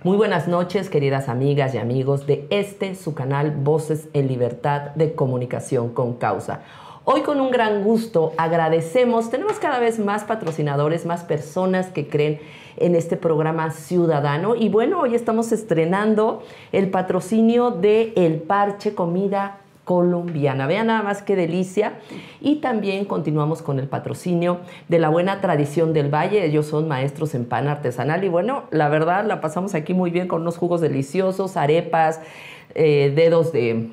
Muy buenas noches, queridas amigas y amigos de su canal Voces en Libertad de Comunicación con Causa. Hoy con un gran gusto agradecemos, tenemos cada vez más patrocinadores, más personas que creen en este programa ciudadano. Y bueno, hoy estamos estrenando el patrocinio de El Parche Comida Colombiana. Vean nada más qué delicia. Y también continuamos con el patrocinio de La Buena Tradición del Valle. Ellos son maestros en pan artesanal y bueno, la verdad la pasamos aquí muy bien con unos jugos deliciosos, arepas, dedos de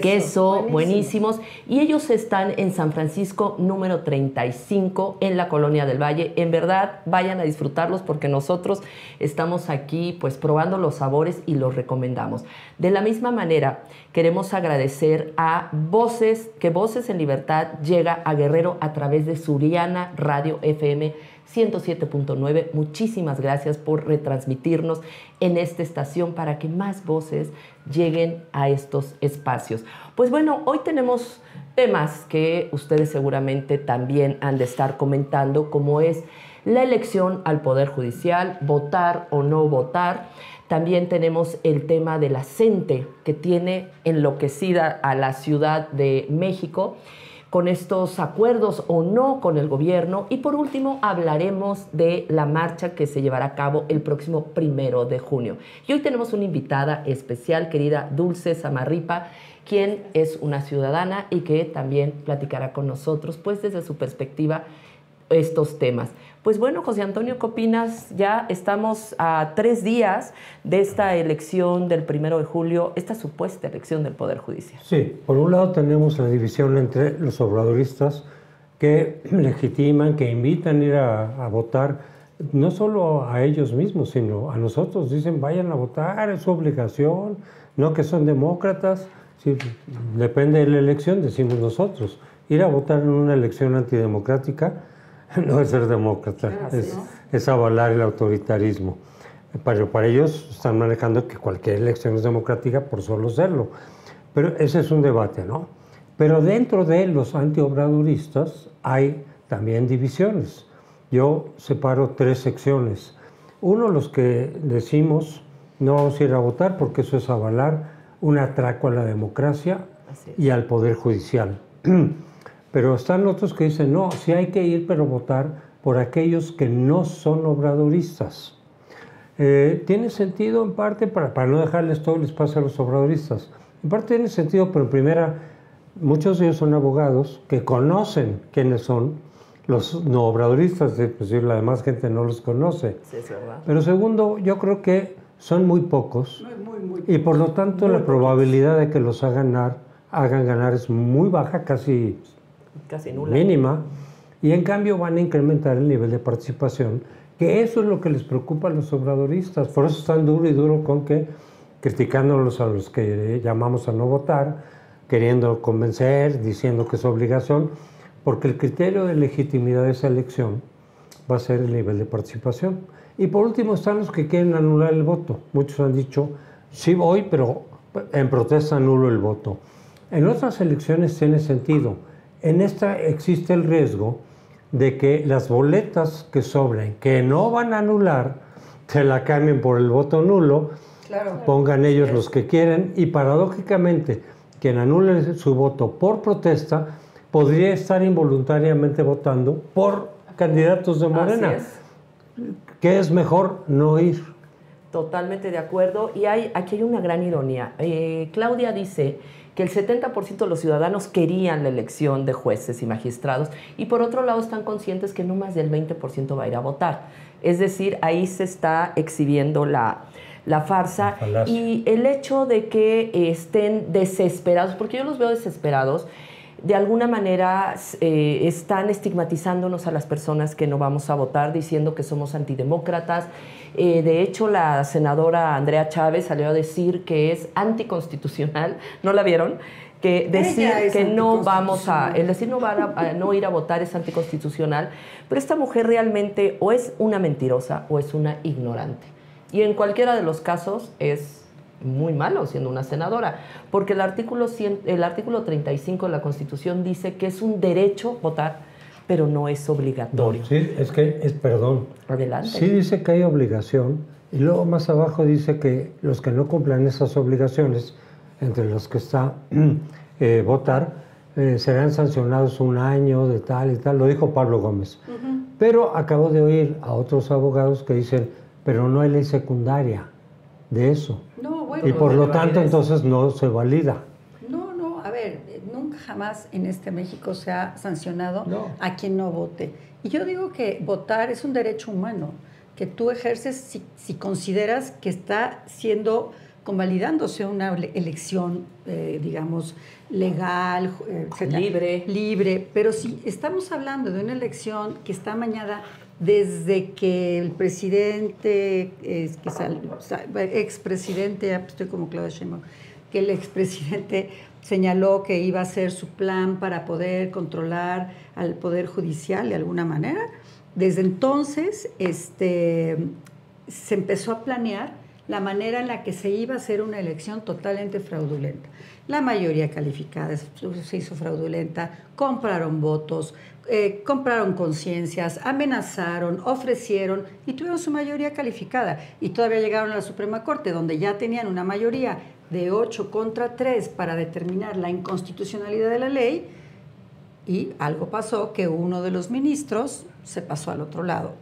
queso buenísimos. Y ellos están en San Francisco número 35 en la Colonia del Valle. En verdad, vayan a disfrutarlos porque nosotros estamos aquí pues probando los sabores y los recomendamos. De la misma manera, queremos agradecer a Voces en Libertad llega a Guerrero a través de Suriana Radio FM 107.9. Muchísimas gracias por retransmitirnos en esta estación para que más voces lleguen a estos espacios. Pues bueno, hoy tenemos temas que ustedes seguramente también han de estar comentando, como es la elección al Poder Judicial, votar o no votar. También tenemos el tema de la CENTE, que tiene enloquecida a la Ciudad de México con estos acuerdos o no con el gobierno. Y por último, hablaremos de la marcha que se llevará a cabo el próximo 1 de junio. Y hoy tenemos una invitada especial, querida Dulce Samarripa, quien es una ciudadana y que también platicará con nosotros, pues desde su perspectiva, estos temas. Pues bueno, José Antonio, ¿qué opinas? Ya estamos a 3 días de esta elección del 1 de julio, esta supuesta elección del Poder Judicial. Sí, por un lado tenemos la división entre los obradoristas que legitiman, que invitan a ir a votar, no solo a ellos mismos, sino a nosotros. Dicen, vayan a votar, es su obligación, no que son demócratas. Sí, depende de la elección, decimos nosotros. Ir a votar en una elección antidemocrática no es ser demócrata, es avalar el autoritarismo. Pero para ellos están manejando que cualquier elección es democrática por solo serlo. Pero ese es un debate, ¿no? Pero dentro de los antiobradoristas hay también divisiones. Yo separo 3 secciones. Uno, los que decimos no vamos a ir a votar porque eso es avalar un atraco a la democracia y al Poder Judicial. Pero están otros que dicen, no, sí hay que ir, pero votar por aquellos que no son obradoristas. Tiene sentido en parte, para no dejarles todo el espacio a los obradoristas, en parte tiene sentido, pero en primera, muchos de ellos son abogados que conocen quiénes son los no obradoristas, es decir, la demás gente no los conoce. Sí, es verdad. Pero segundo, yo creo que son muy pocos y por lo tanto la probabilidad de que los hagan ganar es muy baja, casi nula, mínima, y en cambio van a incrementar el nivel de participación, que eso es lo que les preocupa a los obradoristas. Por eso están duro y duro con que, criticándolos a los que llamamos a no votar, queriendo convencer, diciendo que es obligación, porque el criterio de legitimidad de esa elección va a ser el nivel de participación. Y por último están los que quieren anular el voto. Muchos han dicho, sí voy, pero en protesta anulo el voto. En otras elecciones tiene sentido. En esta existe el riesgo de que las boletas que sobren, que no van a anular, se la cambien por el voto nulo, pongan ellos los que quieren, y paradójicamente quien anule su voto por protesta podría estar involuntariamente votando por candidatos de Morena. ¿Qué es mejor? No ir. Totalmente de acuerdo. Y aquí hay una gran ironía. Claudia dice que el 70% de los ciudadanos querían la elección de jueces y magistrados y por otro lado están conscientes que no más del 20% va a ir a votar. Es decir, ahí se está exhibiendo la farsa y el hecho de que estén desesperados, porque yo los veo desesperados, de alguna manera están estigmatizándonos a las personas que no vamos a votar, diciendo que somos antidemócratas. De hecho, la senadora Andrea Chávez salió a decir que es anticonstitucional, ¿no la vieron? Que decir que no vamos a, el decir no ir a votar es anticonstitucional, pero esta mujer realmente o es una mentirosa o es una ignorante. Y en cualquiera de los casos es muy malo siendo una senadora, porque el artículo 35 de la Constitución dice que es un derecho votar, pero no es obligatorio. No, sí, perdón. Adelante. Sí dice que hay obligación Y luego más abajo dice que los que no cumplan esas obligaciones, entre los que está votar, serán sancionados 1 año de tal y tal, lo dijo Pablo Gómez. Pero acabo de oír a otros abogados que dicen, pero no hay ley secundaria de eso. No, bueno, y por lo tanto entonces no se valida. No, a ver, nunca jamás en este México se ha sancionado a quien no vote. Y yo digo que votar es un derecho humano, que tú ejerces si consideras que está siendo convalidándose una elección, digamos, legal, libre, pero si estamos hablando de una elección que está amañada desde que el presidente, expresidente, estoy como Claudia Sheinbaum, que el expresidente señaló que iba a hacer su plan para poder controlar al Poder Judicial de alguna manera, desde entonces se empezó a planear la manera en la que se iba a hacer una elección totalmente fraudulenta. La mayoría calificada se hizo fraudulenta, compraron votos, compraron conciencias, amenazaron, ofrecieron y tuvieron su mayoría calificada. Y todavía llegaron a la Suprema Corte, donde ya tenían una mayoría de 8 contra 3 para determinar la inconstitucionalidad de la ley, y algo pasó que uno de los ministros se pasó al otro lado.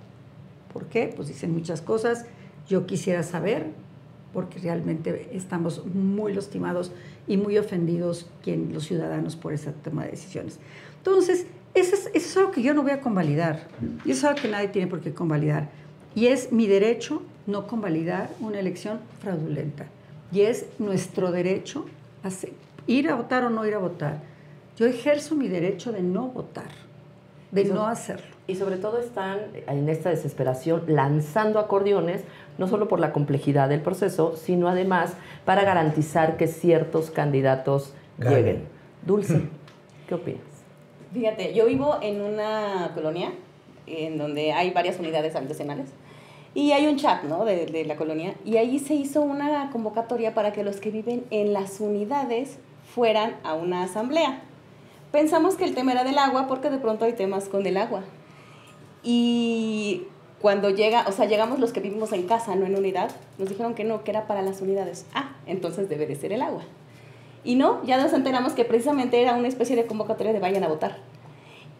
¿Por qué? Pues dicen muchas cosas. Yo quisiera saber, porque realmente estamos muy lastimados y muy ofendidos los ciudadanos por esa toma de decisiones. Entonces, eso es algo que yo no voy a convalidar. Y eso es algo que nadie tiene por qué convalidar. Y es mi derecho no convalidar una elección fraudulenta. Y es nuestro derecho a ir a votar o no ir a votar. Yo ejerzo mi derecho de no votar, de no hacerlo. Y sobre todo están en esta desesperación lanzando acordeones, no solo por la complejidad del proceso, sino además para garantizar que ciertos candidatos lleguen. Dulce, ¿qué opinas? Fíjate, yo vivo en una colonia en donde hay varias unidades habitacionales y hay un chat, ¿no?, de la colonia, y ahí se hizo una convocatoria para que los que viven en las unidades fueran a una asamblea. Pensamos que el tema era del agua porque de pronto hay temas con el agua. Y cuando llegamos los que vivimos en casa, no en unidad, nos dijeron que no, que era para las unidades. Entonces debe de ser el agua. Y no, ya nos enteramos que precisamente era una especie de convocatoria de vayan a votar.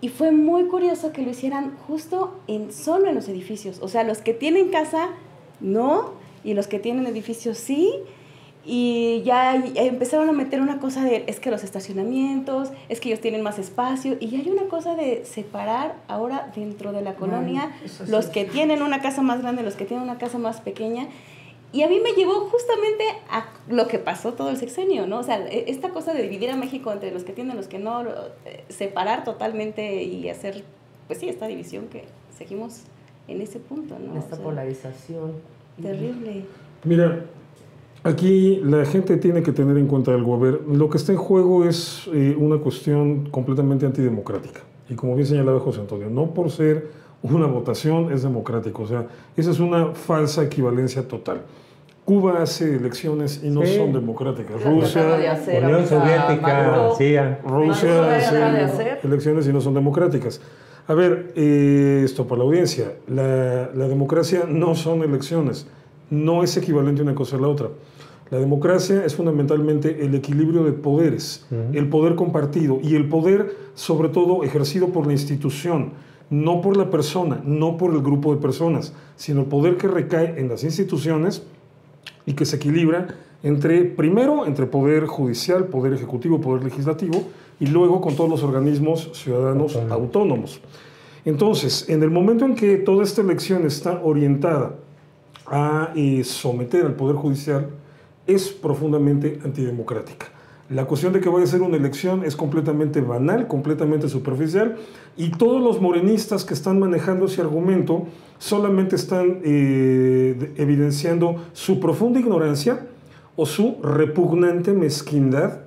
Y fue muy curioso que lo hicieran justo solo en los edificios. O sea, los que tienen casa, no, y los que tienen edificios, sí. Y ya empezaron a meter una cosa de, es que los estacionamientos, es que ellos tienen más espacio, y ya hay una cosa de separar ahora dentro de la colonia los que tienen una casa más grande, los que tienen una casa más pequeña. Y a mí me llevó justamente a lo que pasó todo el sexenio, ¿no? O sea, esta cosa de dividir a México entre los que tienen, los que no, separar totalmente y hacer, pues sí, esta división que seguimos en ese punto, ¿no? Esta polarización. Terrible. Mira, aquí la gente tiene que tener en cuenta algo. A ver, lo que está en juego es una cuestión completamente antidemocrática. Y como bien señalaba José Antonio, no por ser una votación es democrático. O sea, esa es una falsa equivalencia total. Cuba hace elecciones y no son democráticas. Rusia, Unión Soviética, Rusia hace elecciones y no son democráticas. A ver, esto para la audiencia, la democracia no son elecciones, no es equivalente una cosa a la otra. La democracia es fundamentalmente el equilibrio de poderes, el poder compartido y el poder sobre todo ejercido por la institución, no por la persona, no por el grupo de personas, sino el poder que recae en las instituciones y que se equilibra primero entre poder judicial, poder ejecutivo, poder legislativo, y luego con todos los organismos ciudadanos autónomos. Entonces, en el momento en que toda esta elección está orientada a someter al poder judicial, es profundamente antidemocrática. La cuestión de que vaya a ser una elección es completamente banal, completamente superficial, y todos los morenistas que están manejando ese argumento solamente están evidenciando su profunda ignorancia o su repugnante mezquindad,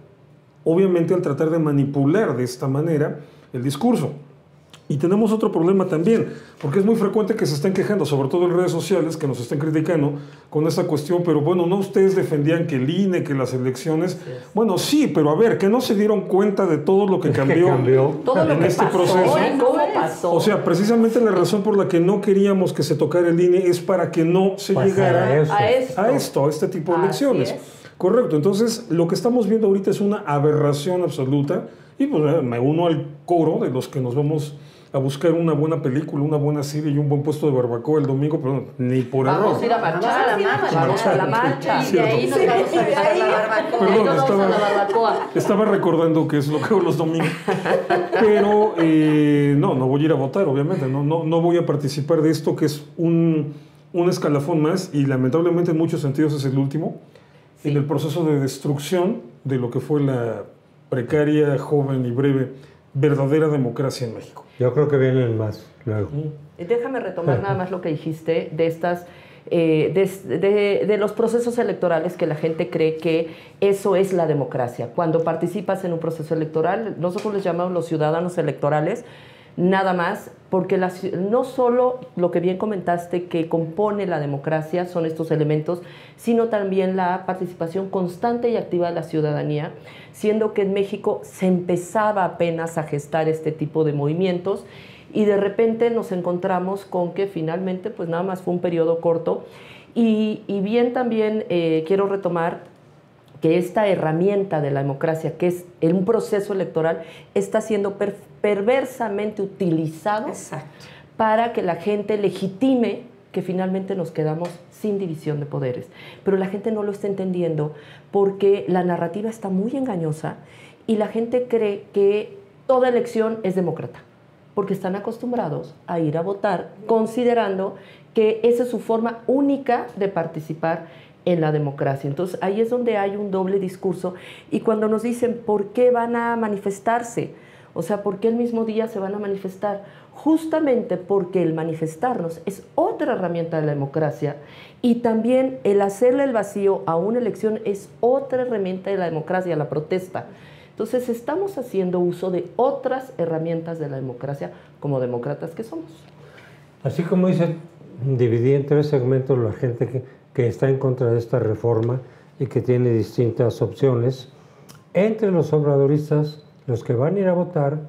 obviamente al tratar de manipular de esta manera el discurso. Y tenemos otro problema también, porque es muy frecuente que se estén quejando, sobre todo en redes sociales, que nos estén criticando con esta cuestión, pero bueno, no ustedes defendían que el INE, que las elecciones... Bueno, sí, pero a ver, que no se dieron cuenta de todo lo que cambió, todo lo en que este pasó, proceso. ¿cómo pasó? O sea, precisamente la razón por la que no queríamos que se tocara el INE es para que no se llegara a este tipo de elecciones. Correcto, entonces lo que estamos viendo ahorita es una aberración absoluta y pues me uno al coro de los que nos vamos a buscar una buena película, una buena serie y un buen puesto de barbacoa el domingo, pero ni por error. Vamos a ir a marchar, a la marcha. Y de ahí nos vamos a echar la barbacoa. Perdón, estaba recordando que es lo que hago los domingos. Pero no voy a ir a votar, obviamente. No voy a participar de esto, que es un escalafón más y lamentablemente en muchos sentidos es el último en el proceso de destrucción de lo que fue la precaria, joven y breve verdadera democracia en México. Yo creo que vienen más luego. Déjame retomar nada más lo que dijiste de estas de los procesos electorales, que la gente cree que eso es la democracia. Cuando participas en un proceso electoral, nosotros les llamamos los ciudadanos electorales, nada más, porque no solo lo que bien comentaste que compone la democracia son estos elementos, sino también la participación constante y activa de la ciudadanía, siendo que en México se empezaba apenas a gestar este tipo de movimientos y de repente nos encontramos con que finalmente pues nada más fue un periodo corto y bien también quiero retomar que esta herramienta de la democracia, que es un proceso electoral, está siendo perversamente utilizado para que la gente legitime que finalmente nos quedamos sin división de poderes. Pero la gente no lo está entendiendo porque la narrativa está muy engañosa y la gente cree que toda elección es demócrata, porque están acostumbrados a ir a votar considerando que esa es su forma única de participar en la democracia. Entonces ahí es donde hay un doble discurso y cuando nos dicen ¿por qué van a manifestarse? O sea, ¿por qué el mismo día se van a manifestar? Justamente porque el manifestarnos es otra herramienta de la democracia y también el hacerle el vacío a una elección es otra herramienta de la democracia, la protesta. Entonces estamos haciendo uso de otras herramientas de la democracia como demócratas que somos. Así como dice, dividí en 3 segmentos la gente que está en contra de esta reforma y que tiene distintas opciones. Entre los obradoristas, los que van a ir a votar,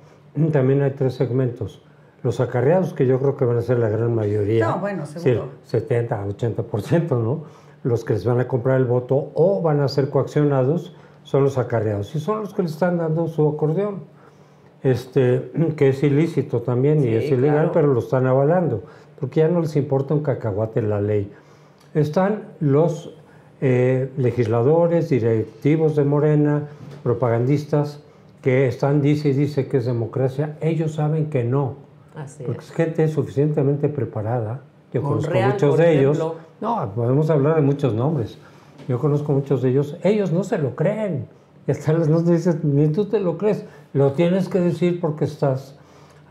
también hay 3 segmentos. Los acarreados, que yo creo que van a ser la gran mayoría. No, bueno, seguro. Sí, 70, 80%, ¿no? Los que les van a comprar el voto o van a ser coaccionados son los acarreados. Y son los que le están dando su acordeón, que es ilícito también y es ilegal, claro, pero lo están avalando, porque ya no les importa un cacahuate la ley. Están los legisladores, directivos de Morena, propagandistas, que están, dice que es democracia. Ellos saben que no, porque es gente suficientemente preparada. Yo conozco muchos de ellos. No, podemos hablar de muchos nombres. Yo conozco muchos de ellos. Ellos no se lo creen. Y hasta nos dicen, ni tú te lo crees. Lo tienes que decir porque estás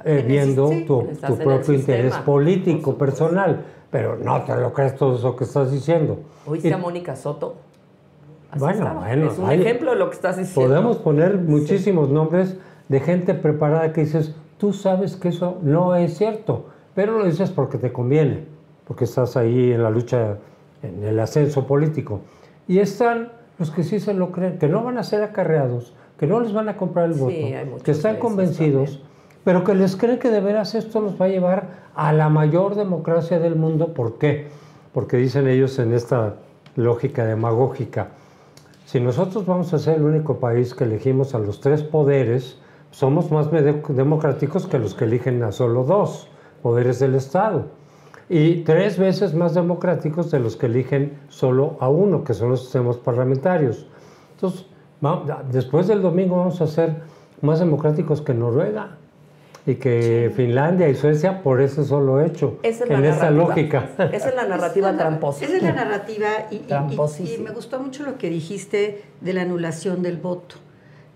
viendo tu propio interés político, personal. Pero no te lo crees todo eso que estás diciendo. ¿Oíste a Mónica Soto? Bueno, es un ejemplo de lo que estás diciendo. Podemos poner muchísimos nombres de gente preparada que dices, tú sabes que eso no es cierto, pero lo dices porque te conviene, porque estás ahí en la lucha, en el ascenso político. Y están los que sí se lo creen, que no van a ser acarreados, que no les van a comprar el voto, que están convencidos, pero que les creen que de veras esto los va a llevar a la mayor democracia del mundo. ¿Por qué? Porque dicen ellos en esta lógica demagógica, si nosotros vamos a ser el único país que elegimos a los 3 poderes, somos más democráticos que los que eligen a solo 2 poderes del Estado. Y 3 veces más democráticos de los que eligen solo a 1, que son los sistemas parlamentarios. Entonces, después del domingo vamos a ser más democráticos que Noruega y que Finlandia y Suecia por ese solo hecho, en esta lógica. Esa es la narrativa tramposa. Esa es la narrativa y me gustó mucho lo que dijiste de la anulación del voto.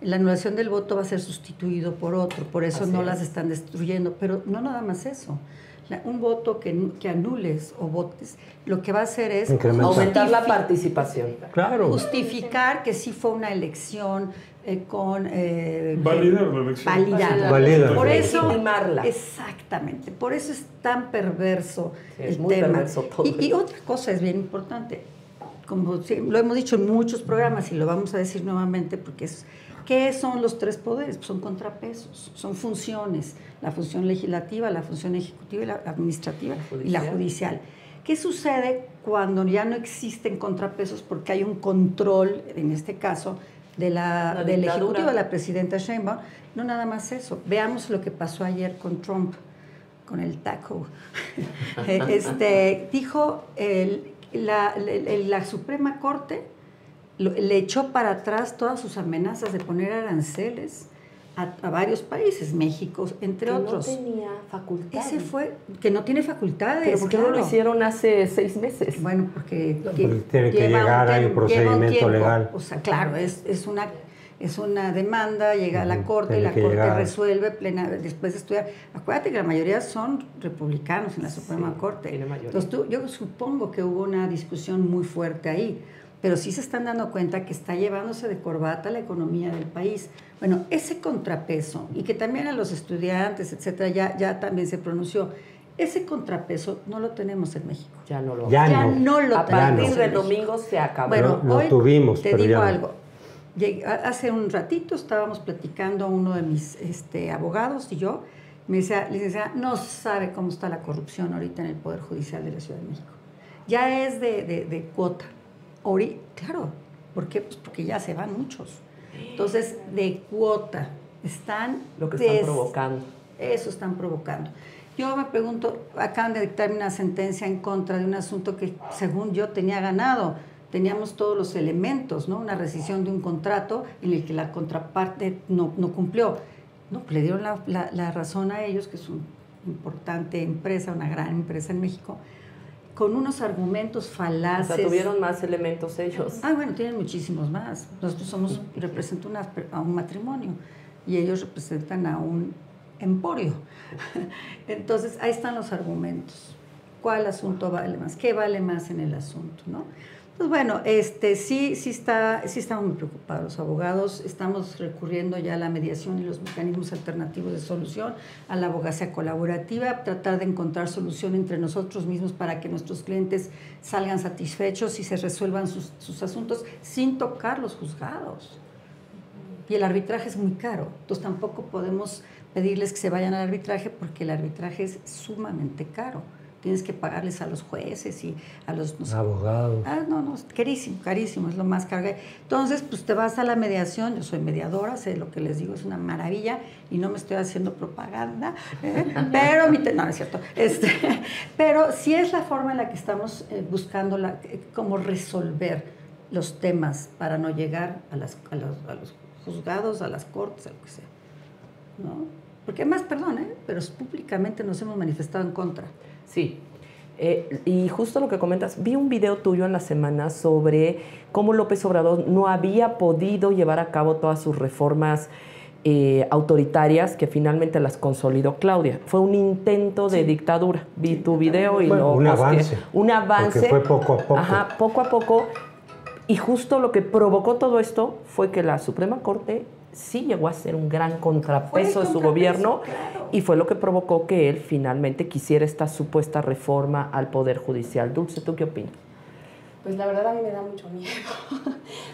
La anulación del voto va a ser sustituido por otro, por eso no las están destruyendo, pero no nada más eso. Un voto que anules o votes, lo que va a hacer es aumentar la participación. Claro. Justificar que sí fue una elección con... validar la elección. Validar. Por eso, legitimarla. Exactamente. Por eso es tan perverso Es el muy tema. perverso todo. Y otra cosa es bien importante, como lo hemos dicho en muchos programas y lo vamos a decir nuevamente porque es... ¿Qué son los tres poderes? Pues son contrapesos, son funciones, la función legislativa, la función ejecutiva y la administrativa y la judicial. ¿Qué sucede cuando ya no existen contrapesos porque hay un control, en este caso, del Ejecutivo, de la presidenta Sheinbaum? No nada más eso. Veamos lo que pasó ayer con Trump, con el taco. Dijo la Suprema Corte le echó para atrás todas sus amenazas de poner aranceles a varios países, México, entre otros. Que no tenía facultades. Ese fue, que no tiene facultades. ¿Pero por qué no lo hicieron hace 6 meses? Bueno, porque tiene que llegar a un procedimiento legal. O sea, claro, es una demanda, llega a la Corte y la Corte resuelve después de estudiar. Acuérdate que la mayoría son republicanos en la Suprema Corte. Tiene mayoría. Entonces, yo supongo que hubo una discusión muy fuerte ahí. Pero sí se están dando cuenta que está llevándose de corbata la economía del país. Bueno, ese contrapeso, y que también a los estudiantes, etcétera, ya también se pronunció, ese contrapeso no lo tenemos en México. Ya no lo no lo a tenemos. partir del domingo se acabó. Bueno, lo hoy tuvimos, te pero digo ya no. algo. Hace un ratito estábamos platicando uno de mis abogados y yo, me decía, licenciada, no sabe cómo está la corrupción ahorita en el Poder Judicial de la Ciudad de México. Ya es de cuota. Claro, ¿por qué? Pues porque ya se van muchos. Entonces, de cuota, están... Lo que están provocando. Eso están provocando. Yo me pregunto, acaban de dictarme una sentencia en contra de un asunto que, según yo, tenía ganado. Teníamos todos los elementos, ¿no? Una rescisión de un contrato en el que la contraparte no cumplió. No, le dieron la razón a ellos, que es una importante empresa, una gran empresa en México, con unos argumentos falaces. O sea, tuvieron más elementos ellos. Bueno, tienen muchísimos más. Nosotros representamos a un matrimonio y ellos representan a un emporio. Entonces, ahí están los argumentos. ¿Cuál asunto vale más? ¿Qué vale más en el asunto, no? Pues bueno, sí estamos muy preocupados los abogados, estamos recurriendo ya a la mediación y los mecanismos alternativos de solución, a la abogacía colaborativa, a tratar de encontrar solución entre nosotros mismos para que nuestros clientes salgan satisfechos y se resuelvan sus asuntos sin tocar los juzgados. Y el arbitraje es muy caro, entonces tampoco podemos pedirles que se vayan al arbitraje porque el arbitraje es sumamente caro. Tienes que pagarles a los jueces y a los abogados. No, carísimo, es lo más caro. Entonces, pues te vas a la mediación, yo soy mediadora, sé lo que les digo, es una maravilla y no me estoy haciendo propaganda, pero no es cierto. Pero sí es la forma en la que estamos buscando cómo resolver los temas para no llegar a los juzgados, a las cortes, a lo que sea, ¿no? Porque además, perdón, pero públicamente nos hemos manifestado en contra. Sí, y justo lo que comentas, vi un video tuyo en la semana sobre cómo López Obrador no había podido llevar a cabo todas sus reformas autoritarias que finalmente las consolidó Claudia. Fue un intento de dictadura. Vi tu video y un avance. Un avance. Porque fue poco a poco. Ajá, poco a poco. Y justo lo que provocó todo esto fue que la Suprema Corte sí llegó a ser un gran contrapeso de su gobierno, claro. Y fue lo que provocó que él finalmente quisiera esta supuesta reforma al Poder Judicial. Dulce, ¿tú qué opinas? Pues la verdad a mí me da mucho miedo.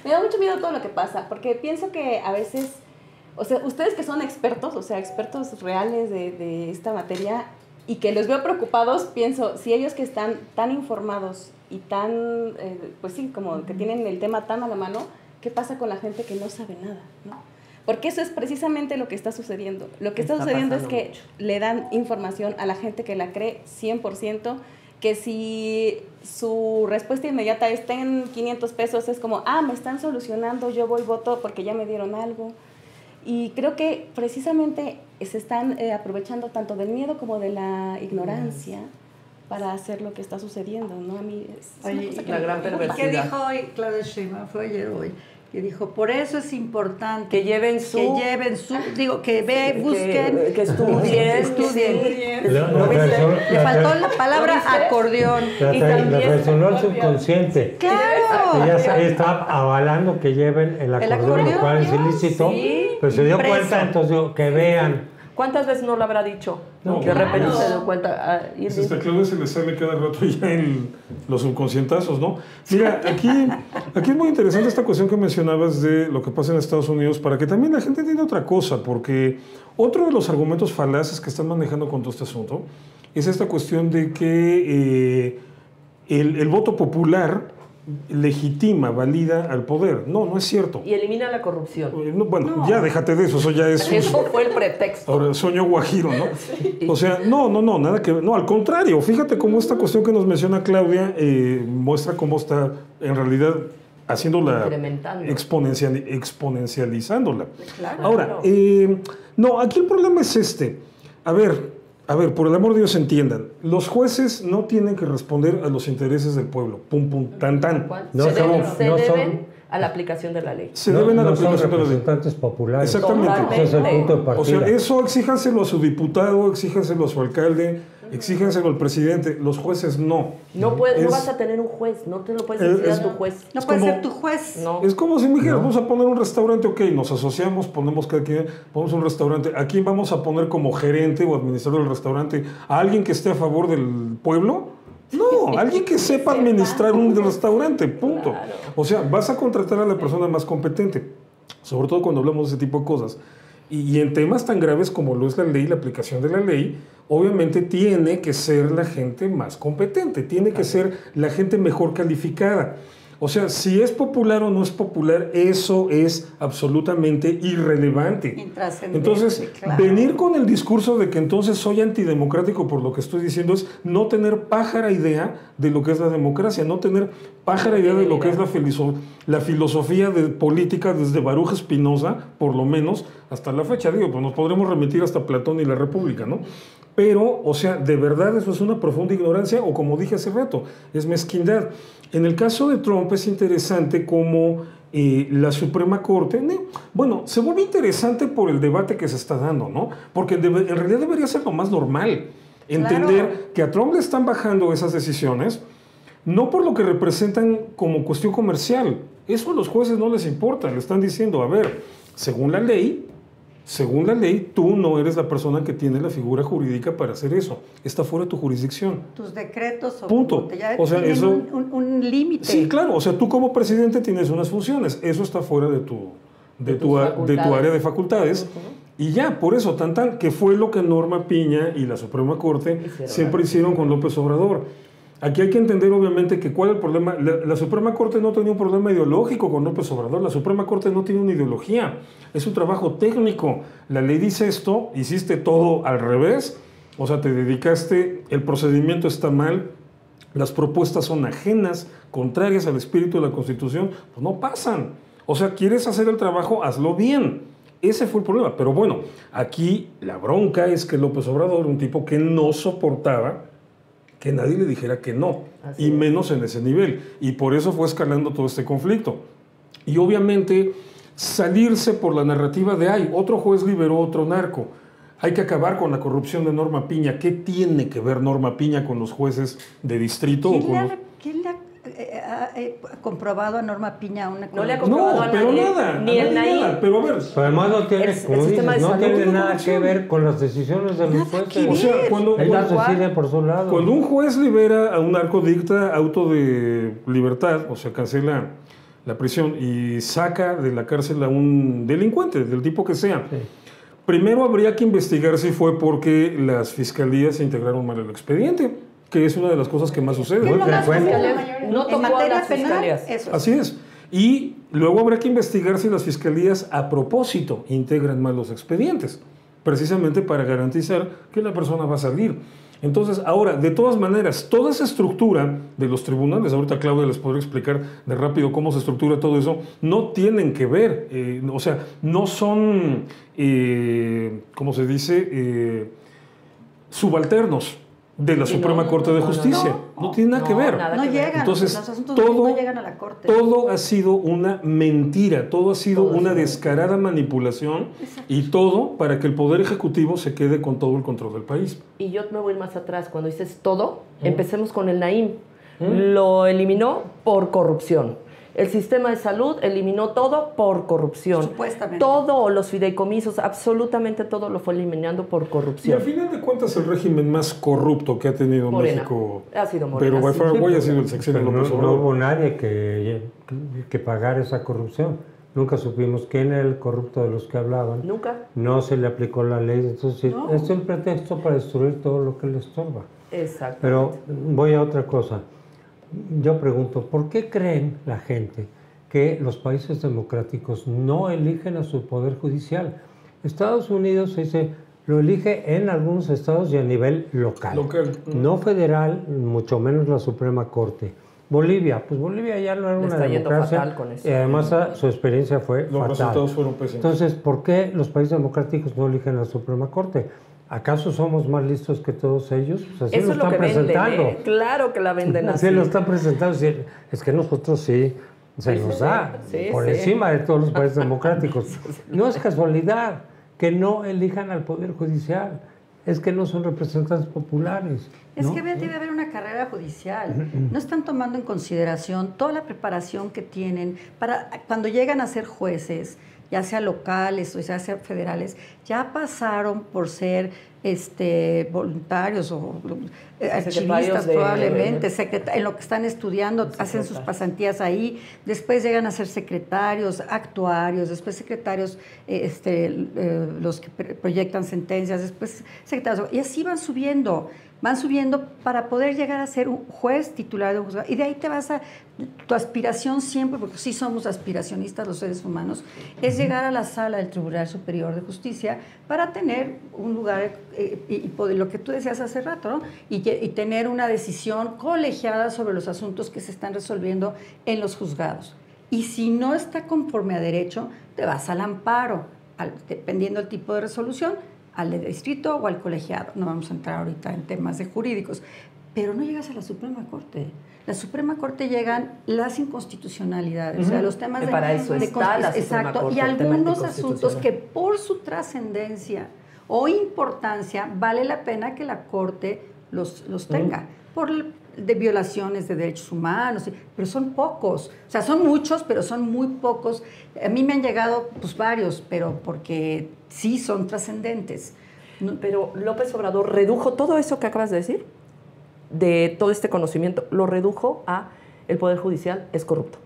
Me da mucho miedo todo lo que pasa, porque pienso que a veces, o sea, ustedes que son expertos, o sea, expertos reales de esta materia, y que los veo preocupados, pienso, si ellos que están tan informados y tan, pues sí, como que tienen el tema tan a la mano, ¿qué pasa con la gente que no sabe nada, no? Porque eso es precisamente lo que está sucediendo. Lo que está sucediendo es que le dan información a la gente que la cree 100%, que si su respuesta inmediata está en 500 pesos, es como, me están solucionando, yo voy, voto porque ya me dieron algo. Y creo que precisamente se están aprovechando tanto del miedo como de la ignorancia para hacer lo que está sucediendo, ¿no? A mí es una cosa que la gran perversidad. ¿Qué dijo hoy Claudia Sheinbaum? Fue ayer hoy. Y dijo, por eso es importante que lleven su, busquen, que estudien. Le faltó la palabra acordeón. Le resonó el subconsciente. ¡Claro! Ella está avalando que lleven el acordeón, lo cual es ilícito, pero se dio cuenta, entonces digo, que vean. ¿Cuántas veces no lo habrá dicho? No, de repente se dio cuenta. Hasta Claudia se le sale cada rato ya en los subconscientazos, ¿no? Mira, aquí es muy interesante esta cuestión que mencionabas de lo que pasa en Estados Unidos, para que también la gente entienda otra cosa, porque otro de los argumentos falaces que están manejando con todo este asunto es esta cuestión de que el voto popular legitima, valida al poder. No, no es cierto. Y elimina la corrupción. Ya déjate de eso, eso ya es... Eso fue el pretexto. Ahora, sueño guajiro, ¿no? Sí. O sea, no, nada que ver. No, al contrario, fíjate cómo esta cuestión que nos menciona Claudia muestra cómo está, en realidad, haciéndola... exponencializándola. Claro. Ahora, no, aquí el problema es este. A ver, por el amor de Dios, entiendan. Los jueces no tienen que responder a los intereses del pueblo. Pum, pum, tan. Se deben a la aplicación de la ley. Se deben a la aplicación de la ley. Representantes populares. Exactamente. Ese es el punto de partida. O sea, eso exíjanselo a su diputado, exíjanselo a su alcalde, exíjanselo al presidente. Los jueces no. No vas a tener un juez, no te lo puedes decir a tu juez. No puede ser tu juez. No. Es como si me dijeras, vamos a poner un restaurante, ok, nos asociamos, ponemos un restaurante. ¿A quién vamos a poner como gerente o administrador del restaurante? ¿A alguien que esté a favor del pueblo? No, alguien que sepa administrar un restaurante, punto. Claro. O sea, vas a contratar a la persona más competente, sobre todo cuando hablamos de ese tipo de cosas. Y en temas tan graves como lo es la ley, la aplicación de la ley, obviamente tiene que ser la gente más competente, tiene que ser la gente mejor calificada. O sea, si es popular o no es popular, eso es absolutamente irrelevante. Entonces, claro. Venir con el discurso de que entonces soy antidemocrático por lo que estoy diciendo es no tener pájara idea de lo que es la democracia, no tener pájara idea de lo que es la filosofía de política desde Baruch Spinoza, por lo menos, hasta la fecha. Digo, pues nos podremos remitir hasta Platón y la República, ¿no? Pero, o sea, de verdad eso es una profunda ignorancia o, como dije hace rato, es mezquindad. En el caso de Trump es interesante cómo la Suprema Corte, se vuelve interesante por el debate que se está dando, ¿no? Porque en realidad debería ser lo más normal, entender que a Trump le están bajando esas decisiones, no por lo que representan como cuestión comercial. Eso a los jueces no les importa, le están diciendo, a ver, según la ley, tú no eres la persona que tiene la figura jurídica para hacer eso. Está fuera de tu jurisdicción. Tus decretos punto. Ya o sea, tienen eso, un límite. Sí, claro. O sea, tú como presidente tienes unas funciones. Eso está fuera de tu área de facultades. Y ya, por eso, que fue lo que Norma Piña y la Suprema Corte siempre hicieron con López Obrador. Aquí hay que entender, obviamente, que cuál es el problema. La Suprema Corte no tenía un problema ideológico con López Obrador. La Suprema Corte no tiene una ideología. Es un trabajo técnico. La ley dice esto, hiciste todo al revés. O sea, te dedicaste, el procedimiento está mal, las propuestas son ajenas, contrarias al espíritu de la Constitución, pues no pasan. O sea, quieres hacer el trabajo, hazlo bien. Ese fue el problema. Pero bueno, aquí la bronca es que López Obrador, un tipo que no soportaba que nadie le dijera que no, y menos en ese nivel. Y por eso fue escalando todo este conflicto. Y obviamente salirse por la narrativa de, otro juez liberó otro narco. Hay que acabar con la corrupción de Norma Piña. ¿Qué tiene que ver Norma Piña con los jueces de distrito? ¿Quién le ha comprobado a Norma Piña una No le ha comprobado a pero nadie, nada. Ni el Naim. Pero a ver, además no tiene, como dices, no tiene nada que ver con las decisiones de los jueces. O sea, ellos deciden por su lado. Cuando un juez libera a un narco, dicta auto de libertad, o sea, cancela la prisión y saca de la cárcel a un delincuente, del tipo que sea. Sí. Primero habría que investigar si fue porque las fiscalías se integraron mal el expediente, que es una de las cosas que más sucede. No tocó a las fiscalías. Así es. Y luego habrá que investigar si las fiscalías a propósito integran mal los expedientes, precisamente para garantizar que la persona va a salir. Entonces, ahora, de todas maneras, toda esa estructura de los tribunales, ahorita Claudia les podrá explicar de rápido cómo se estructura todo eso, no tienen que ver, o sea, no son, ¿cómo se dice?, subalternos. de la Suprema Corte de Justicia. No tiene nada que ver. No llegan. Entonces, los asuntos todo, no llegan a la Corte. todo ha sido una mentira, todo ha sido una descarada manipulación y todo para que el Poder Ejecutivo se quede con todo el control del país. Y yo me voy más atrás. Cuando dices todo, empecemos con el Naim. Lo eliminó por corrupción. El sistema de salud eliminó todo por corrupción. Supuestamente. Todo, los fideicomisos, absolutamente todo lo fue eliminando por Y corrupción. al final de cuentas, el régimen más corrupto que ha tenido Morena. México, Ha sido Morena. pero by sí. far away ha sido el sexenio de Pero López no Obrador. hubo nadie que pagara esa corrupción. Nunca supimos quién era el corrupto de los que hablaban. Nunca. No se le aplicó la ley. Entonces, es un pretexto para destruir todo lo que le estorba. Exacto. Pero voy a otra cosa. Yo pregunto, ¿por qué creen la gente que los países democráticos no eligen a su poder judicial? Estados Unidos lo elige en algunos estados y a nivel local. No federal, mucho menos la Suprema Corte. Bolivia, pues Bolivia ya no era Le una está yendo democracia fatal con eso. y además su experiencia fue Los fatal. resultados fueron pésimos. Entonces, ¿por qué los países democráticos no eligen a la Suprema Corte? ¿Acaso somos más listos que todos ellos? Pues así Eso lo es lo están que venden, presentando. ¿eh? Claro que la venden así. Así lo están presentando. Es que nosotros sí se nos da sí, por sí. encima de todos los países democráticos. No es casualidad que no elijan al Poder Judicial. Es que no son representantes populares. Es ¿no? que debe haber una carrera judicial. No están tomando en consideración toda la preparación que tienen para cuando llegan a ser jueces, ya sea locales o ya sea federales, ya pasaron por ser voluntarios o archivistas probablemente, en lo que están estudiando, hacen sus pasantías ahí, después llegan a ser secretarios, actuarios, después secretarios, los que proyectan sentencias, después secretarios, y así van subiendo para poder llegar a ser un juez titular de un juzgado. Y de ahí te vas a... Tu aspiración siempre, porque sí somos aspiracionistas los seres humanos, es llegar a la sala del Tribunal Superior de Justicia para tener un lugar, y poder, lo que tú decías hace rato, ¿no? Y tener una decisión colegiada sobre los asuntos que se están resolviendo en los juzgados. Y si no está conforme a derecho, te vas al amparo, dependiendo del tipo de resolución, al distrito o al colegiado. No vamos a entrar ahorita en temas de jurídicos, pero no llegas a la Suprema Corte. La Suprema Corte llegan las inconstitucionalidades, o sea, los temas para eso está la Suprema exacto, Corte, y el tema algunos asuntos anticonstitucional. que por su trascendencia o importancia vale la pena que la Corte los tenga, de violaciones de derechos humanos, pero son pocos, o sea, son muchos, pero son muy pocos. A mí me han llegado pues varios, pero porque sí son trascendentes. Pero López Obrador redujo todo eso que acabas de decir, de todo este conocimiento, lo redujo a el Poder Judicial es corrupto.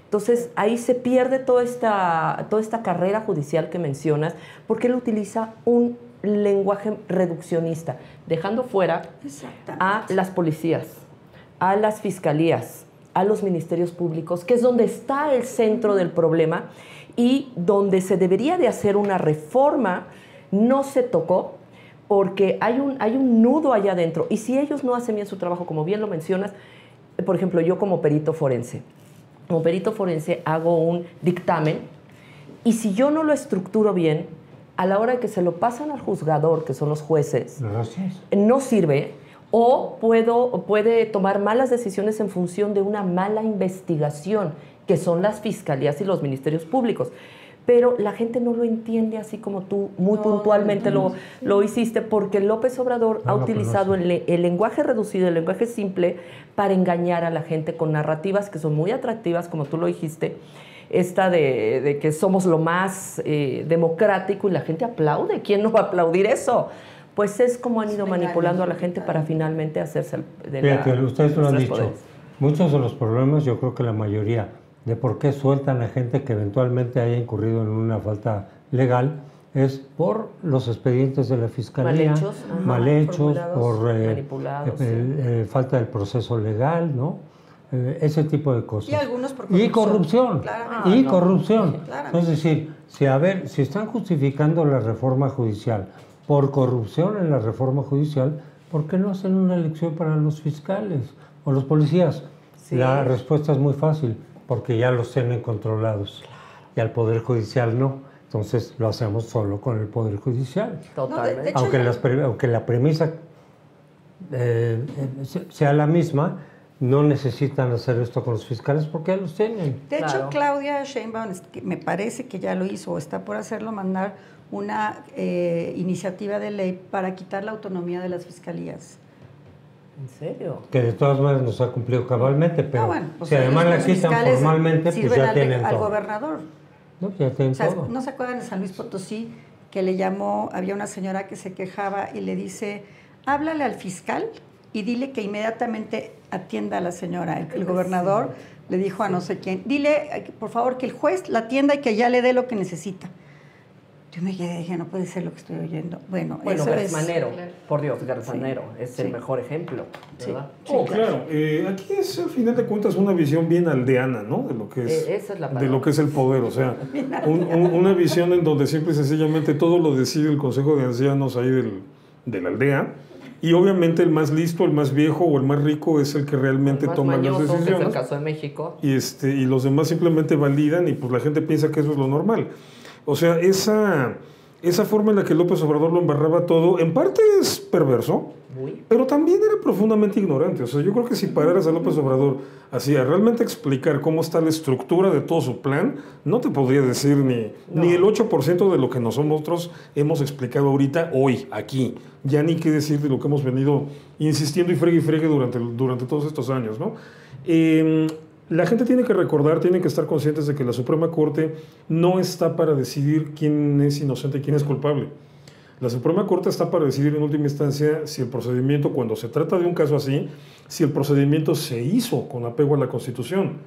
Entonces, ahí se pierde toda esta carrera judicial que mencionas, porque él utiliza un lenguaje reduccionista, dejando fuera a las policías, a las fiscalías, a los ministerios públicos, que es donde está el centro del problema y donde se debería de hacer una reforma, no se tocó, porque hay un nudo allá adentro. Y si ellos no hacen bien su trabajo, como bien lo mencionas, por ejemplo, yo como perito forense hago un dictamen y si yo no lo estructuro bien, a la hora de que se lo pasan al juzgador, que son los jueces, no sirve o puede tomar malas decisiones en función de una mala investigación, que son las fiscalías y los ministerios públicos. Pero la gente no lo entiende así como tú muy puntualmente lo hiciste, porque López Obrador ha utilizado el lenguaje reducido, el lenguaje simple, para engañar a la gente con narrativas que son muy atractivas, como tú lo dijiste, esta de que somos lo más democrático y la gente aplaude. ¿Quién no va a aplaudir eso? Pues es como han ido manipulando a la gente para finalmente hacerse Fíjate, ustedes lo han dicho. Poderes. Muchos de los problemas, yo creo que la mayoría, de por qué sueltan a gente que eventualmente haya incurrido en una falta legal, es por los expedientes de la Fiscalía, mal hechos, por falta del proceso legal, ¿no? Ese tipo de cosas. Y algunos por corrupción. Y corrupción. Claramente. Es decir, si están justificando la reforma judicial por corrupción en la reforma judicial, ¿por qué no hacen una elección para los fiscales o los policías? Sí. La respuesta es muy fácil, porque ya los tienen controlados. Y al Poder Judicial no. Entonces lo hacemos solo con el Poder Judicial. Totalmente. Aunque la premisa sea la misma, no necesitan hacer esto con los fiscales porque ya los tienen. De hecho, Claro. Claudia Sheinbaum, me parece que ya lo hizo o está por hacerlo, mandar una iniciativa de ley para quitar la autonomía de las fiscalías. ¿En serio? Que de todas maneras no se ha cumplido cabalmente, pero No, bueno, pues si además la los quitan fiscales formalmente, pues sirven ya tienen al todo. gobernador. No, ya tienen O sea, todo. ¿no se acuerdan de San Luis Potosí que le llamó, había una señora que se quejaba y le dice, háblale al fiscal y dile que inmediatamente atienda a la señora? El gobernador le dijo a no sé quién, dile por favor que el juez la atienda y que ya le dé lo que necesita. Yo me quedé y dije, no puede ser lo que estoy oyendo. Bueno, eso es... Garzmanero, por Dios, Garzmanero, es el mejor ejemplo, ¿verdad? Claro. Aquí es, al final de cuentas, una visión bien aldeana, ¿no? De lo que es, Esa es la de palabra. lo que es el poder. O sea, una visión en donde simple y sencillamente todo lo decide el Consejo de Ancianos ahí de la aldea. Y obviamente el más listo, el más viejo o el más rico es el que realmente El más toma las mañoso, que es decisiones. el caso de México. Y los demás simplemente validan y pues la gente piensa que eso es lo normal. O sea, esa forma en la que López Obrador lo embarraba todo, en parte es perverso, Muy. pero también era profundamente ignorante. O sea, yo creo que si pararas a López Obrador así a realmente explicar cómo está la estructura de todo su plan, no te podría decir ni el 8% de lo que nosotros hemos explicado ahorita, hoy, aquí. Ya ni qué decir de lo que hemos venido insistiendo y fregue durante todos estos años, ¿no? La gente tiene que recordar, tiene que estar conscientes de que la Suprema Corte no está para decidir quién es inocente y quién es culpable. La Suprema Corte está para decidir en última instancia si el procedimiento, cuando se trata de un caso así, si el procedimiento se hizo con apego a la Constitución.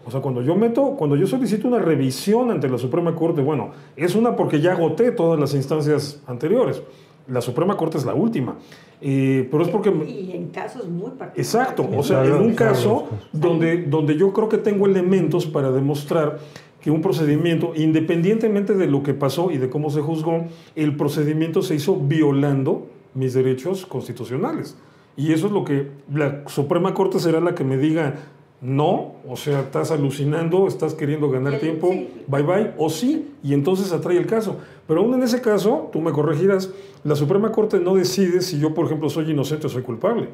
O sea, cuando yo solicito una revisión ante la Suprema Corte, bueno, es una porque ya agoté todas las instancias anteriores. La Suprema Corte es la última. Pero es porque... Y en casos muy particulares. Exacto, o sea, en un caso donde yo creo que tengo elementos para demostrar que un procedimiento, independientemente de lo que pasó y de cómo se juzgó, el procedimiento se hizo violando mis derechos constitucionales. Y eso es lo que la Suprema Corte será la que me diga, no, o sea, estás alucinando, estás queriendo ganar tiempo, bye bye, o sí, y entonces atrae el caso. Pero aún en ese caso, tú me corregirás, la Suprema Corte no decide si yo, por ejemplo, soy inocente o soy culpable.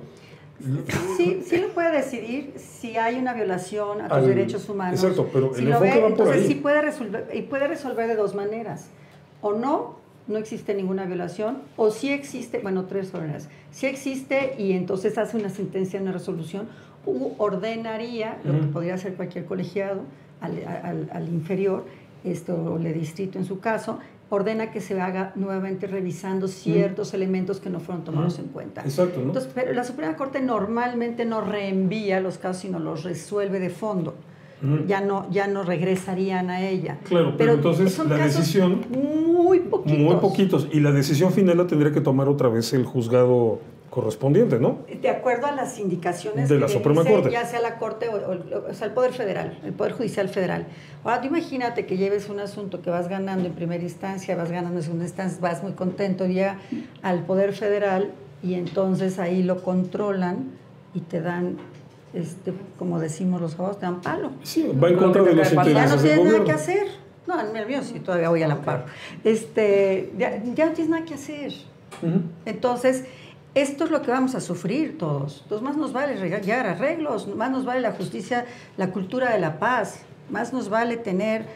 Sí lo puede decidir si hay una violación a tus derechos humanos. Exacto, pero si el lo enfoque ve, va por entonces ahí. sí puede resolver, y puede resolver de dos maneras. O no existe ninguna violación, o sí existe, bueno, tres maneras. Sí existe y entonces hace una sentencia, una resolución, u ordenaría, lo que podría hacer cualquier colegiado al inferior, o el distrito en su caso, ordena que se haga nuevamente revisando ciertos elementos que no fueron tomados en cuenta. Exacto, ¿no? Entonces, pero la Suprema Corte normalmente no reenvía los casos, sino los resuelve de fondo. Ya no regresarían a ella. Claro, pero entonces son la casos decisión... muy poquitos. Muy poquitos. Y la decisión final la tendría que tomar otra vez el juzgado correspondiente, ¿no? De acuerdo a las indicaciones de que la le Suprema dice, Corte, ya sea la Corte o sea, el Poder Federal, el Poder Judicial Federal. Ahora, tú imagínate que lleves un asunto que vas ganando en primera instancia, vas ganando en segunda instancia, vas muy contento, llega al Poder Federal y entonces ahí lo controlan y te dan, como decimos los abogados, te dan palo. sí, va en contra de los Ya no intereses del tienes nada gobierno. que hacer. No, en el mío sí, todavía voy al amparo. Ya no tienes nada que hacer. Entonces, esto es lo que vamos a sufrir todos. Entonces, más nos vale llegar a arreglos, más nos vale la justicia, la cultura de la paz, más nos vale tener,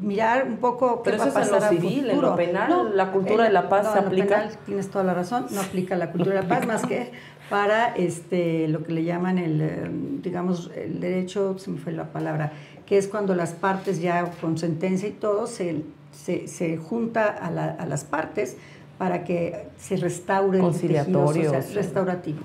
mirar un poco qué Pero va a eso es en pasar lo a civil, en futuro. lo penal, la cultura de la paz se en lo aplica. penal tienes toda la razón, no aplica la cultura de la paz más que para lo que le llaman digamos, el derecho, se me fue la palabra, que es cuando las partes ya con sentencia y todo se junta a las partes para que se restaure el tejido social, restaurativo.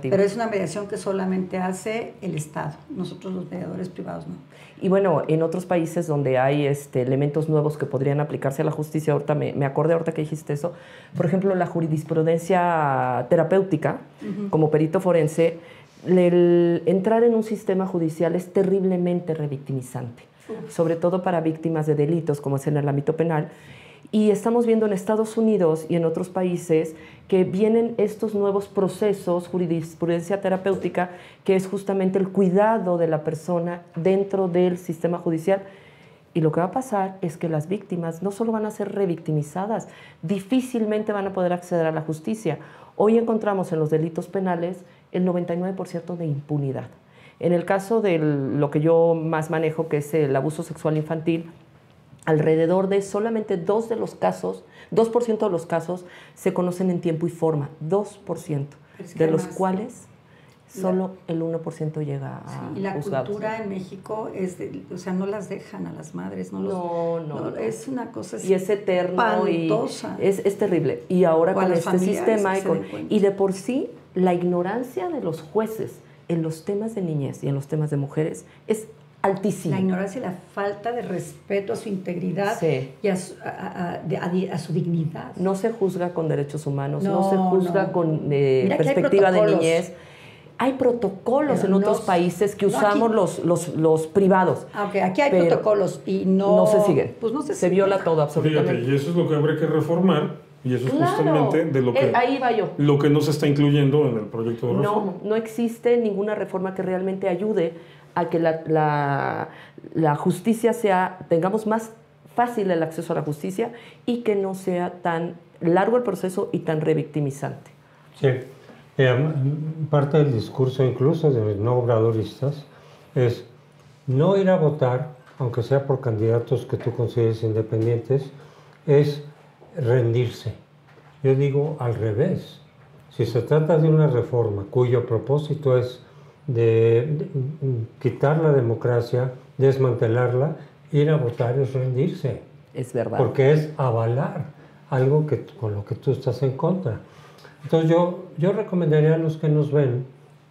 Pero es una mediación que solamente hace el Estado, nosotros los mediadores privados no. Y bueno, en otros países donde hay elementos nuevos que podrían aplicarse a la justicia, ahorita me acordé ahorita que dijiste eso, por ejemplo, la jurisprudencia terapéutica, como perito forense, el entrar en un sistema judicial es terriblemente revictimizante, sobre todo para víctimas de delitos, como es en el ámbito penal. Y estamos viendo en Estados Unidos y en otros países que vienen estos nuevos procesos, jurisprudencia terapéutica, que es justamente el cuidado de la persona dentro del sistema judicial. Y lo que va a pasar es que las víctimas no solo van a ser revictimizadas, difícilmente van a poder acceder a la justicia. Hoy encontramos en los delitos penales el 99% de impunidad. En el caso de lo que yo más manejo, que es el abuso sexual infantil, alrededor de solamente 2% de los casos se conocen en tiempo y forma, 2%, de los cuales solo el 1% llega a y la juzgados. cultura en México es, o sea, no las dejan a las madres, no, es una cosa y es eterno espantosa. y es terrible. Y ahora O a con las este familiares sistema que se den cuenta. y de por sí la ignorancia de los jueces en los temas de niñez y en los temas de mujeres es altísima. La ignorancia y la falta de respeto a su integridad Sí. y a su dignidad. No se juzga con derechos humanos, No, no se juzga no. con Mira que hay perspectiva de protocolos. niñez. Hay protocolos Pero en otros no- países que no usamos aquí. los privados. Aunque aquí hay pero protocolos y no... no se siguen. Pues no se se siguen. viola todo Fíjate, absolutamente. y eso es lo que habría que reformar, y eso es Claro. justamente de lo que, Ahí va yo. lo que no se está incluyendo en el proyecto de reforma. No existe ninguna reforma que realmente ayude a que la justicia tengamos más fácil el acceso a la justicia y que no sea tan largo el proceso y tan revictimizante. Sí. Parte del discurso incluso de los no obradoristas es no ir a votar, aunque sea por candidatos que tú consideres independientes, es rendirse. Yo digo al revés. Si se trata de una reforma cuyo propósito es de quitar la democracia, desmantelarla, ir a votar es rendirse. Es verdad. Porque es avalar algo con lo que tú estás en contra. Entonces yo recomendaría a los que nos ven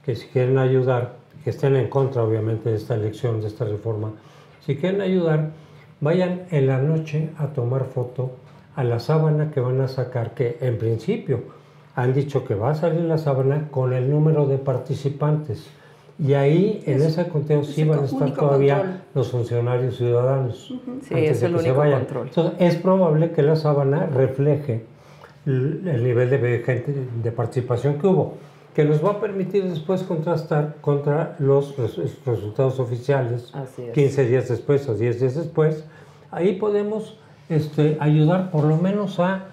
que si quieren ayudar, que estén en contra obviamente de esta elección, de esta reforma, si quieren ayudar, vayan en la noche a tomar foto a la sábana que van a sacar, que en principio han dicho que va a salir la sábana con el número de participantes. Y ahí, en ese conteo, sí van a estar todavía control. los funcionarios ciudadanos. Sí, antes es de el que se único vayan. control. Entonces, es probable que la sábana refleje el nivel de participación que hubo, que nos va a permitir después contrastar contra los resultados oficiales, Así es. 15 días después o 10 días después. Ahí podemos ayudar por lo menos a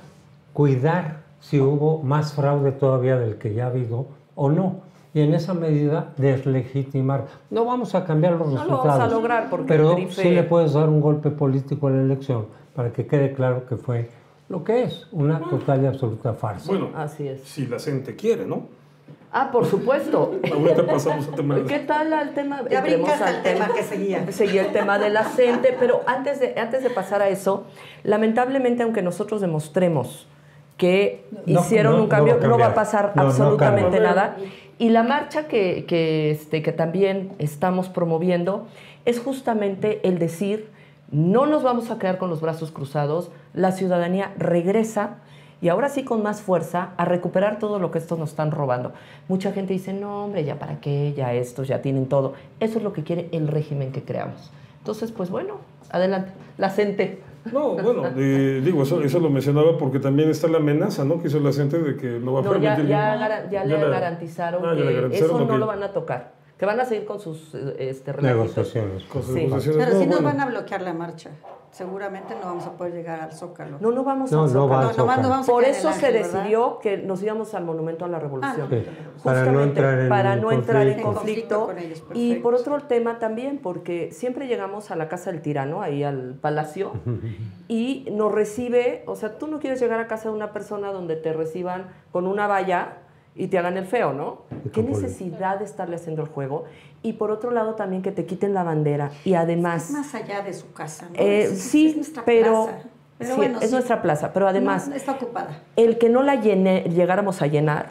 cuidar si hubo más fraude todavía del que ya ha habido o no. Y en esa medida deslegitimar. No vamos a cambiar los resultados. No lo vamos a lograr porque pero el TRIFE sí le puedes dar un golpe político a la elección para que quede claro que fue lo que es, una total y absoluta farsa. Bueno, Así es. si la gente quiere, ¿no? Por supuesto. Ahorita pasamos al tema de ¿Qué tal al tema? Ya Entremos brincaste al al tema que seguía. Seguía el tema de la CENTE, pero antes de pasar a eso, lamentablemente, aunque nosotros demostremos que hicieron un cambio, no va a pasar absolutamente nada. Y la marcha que también estamos promoviendo es justamente el decir, no nos vamos a quedar con los brazos cruzados, la ciudadanía regresa y ahora sí con más fuerza a recuperar todo lo que estos nos están robando. Mucha gente dice, no hombre, ya para qué, ya estos ya tienen todo. Eso es lo que quiere el régimen que creamos. Entonces, pues bueno, adelante, la CENTE. No, bueno, digo, eso lo mencionaba porque también está la amenaza, ¿no? Que hizo la gente de que no va a permitir. Ya le garantizaron que eso no lo van a tocar, que van a seguir con sus negociaciones. Con sus Sí. negociaciones. Pero No, sí nos bueno. van a bloquear la marcha. Seguramente no vamos a poder llegar al Zócalo. No vamos No, a no Zócalo. va al nomás Zócalo. nos vamos a Por quedar en eso el se Ángel, ¿verdad? decidió que nos íbamos al Monumento a la Revolución. Sí, para no entrar en para no entrar en conflicto. conflicto. con ellos, Y perfecto. por otro tema también, porque siempre llegamos a la Casa del Tirano, ahí al Palacio, y nos recibe, o sea, tú no quieres llegar a casa de una persona donde te reciban con una valla y te hagan el feo, ¿no? ¿Qué necesidad de estarle haciendo el juego? Y por otro lado también que te quiten la bandera y además... Es más allá de su casa, ¿no? sí, es nuestra pero... plaza. sí, bueno, es sí. nuestra plaza, pero además... No, está ocupada. El que no la llegáramos a llenar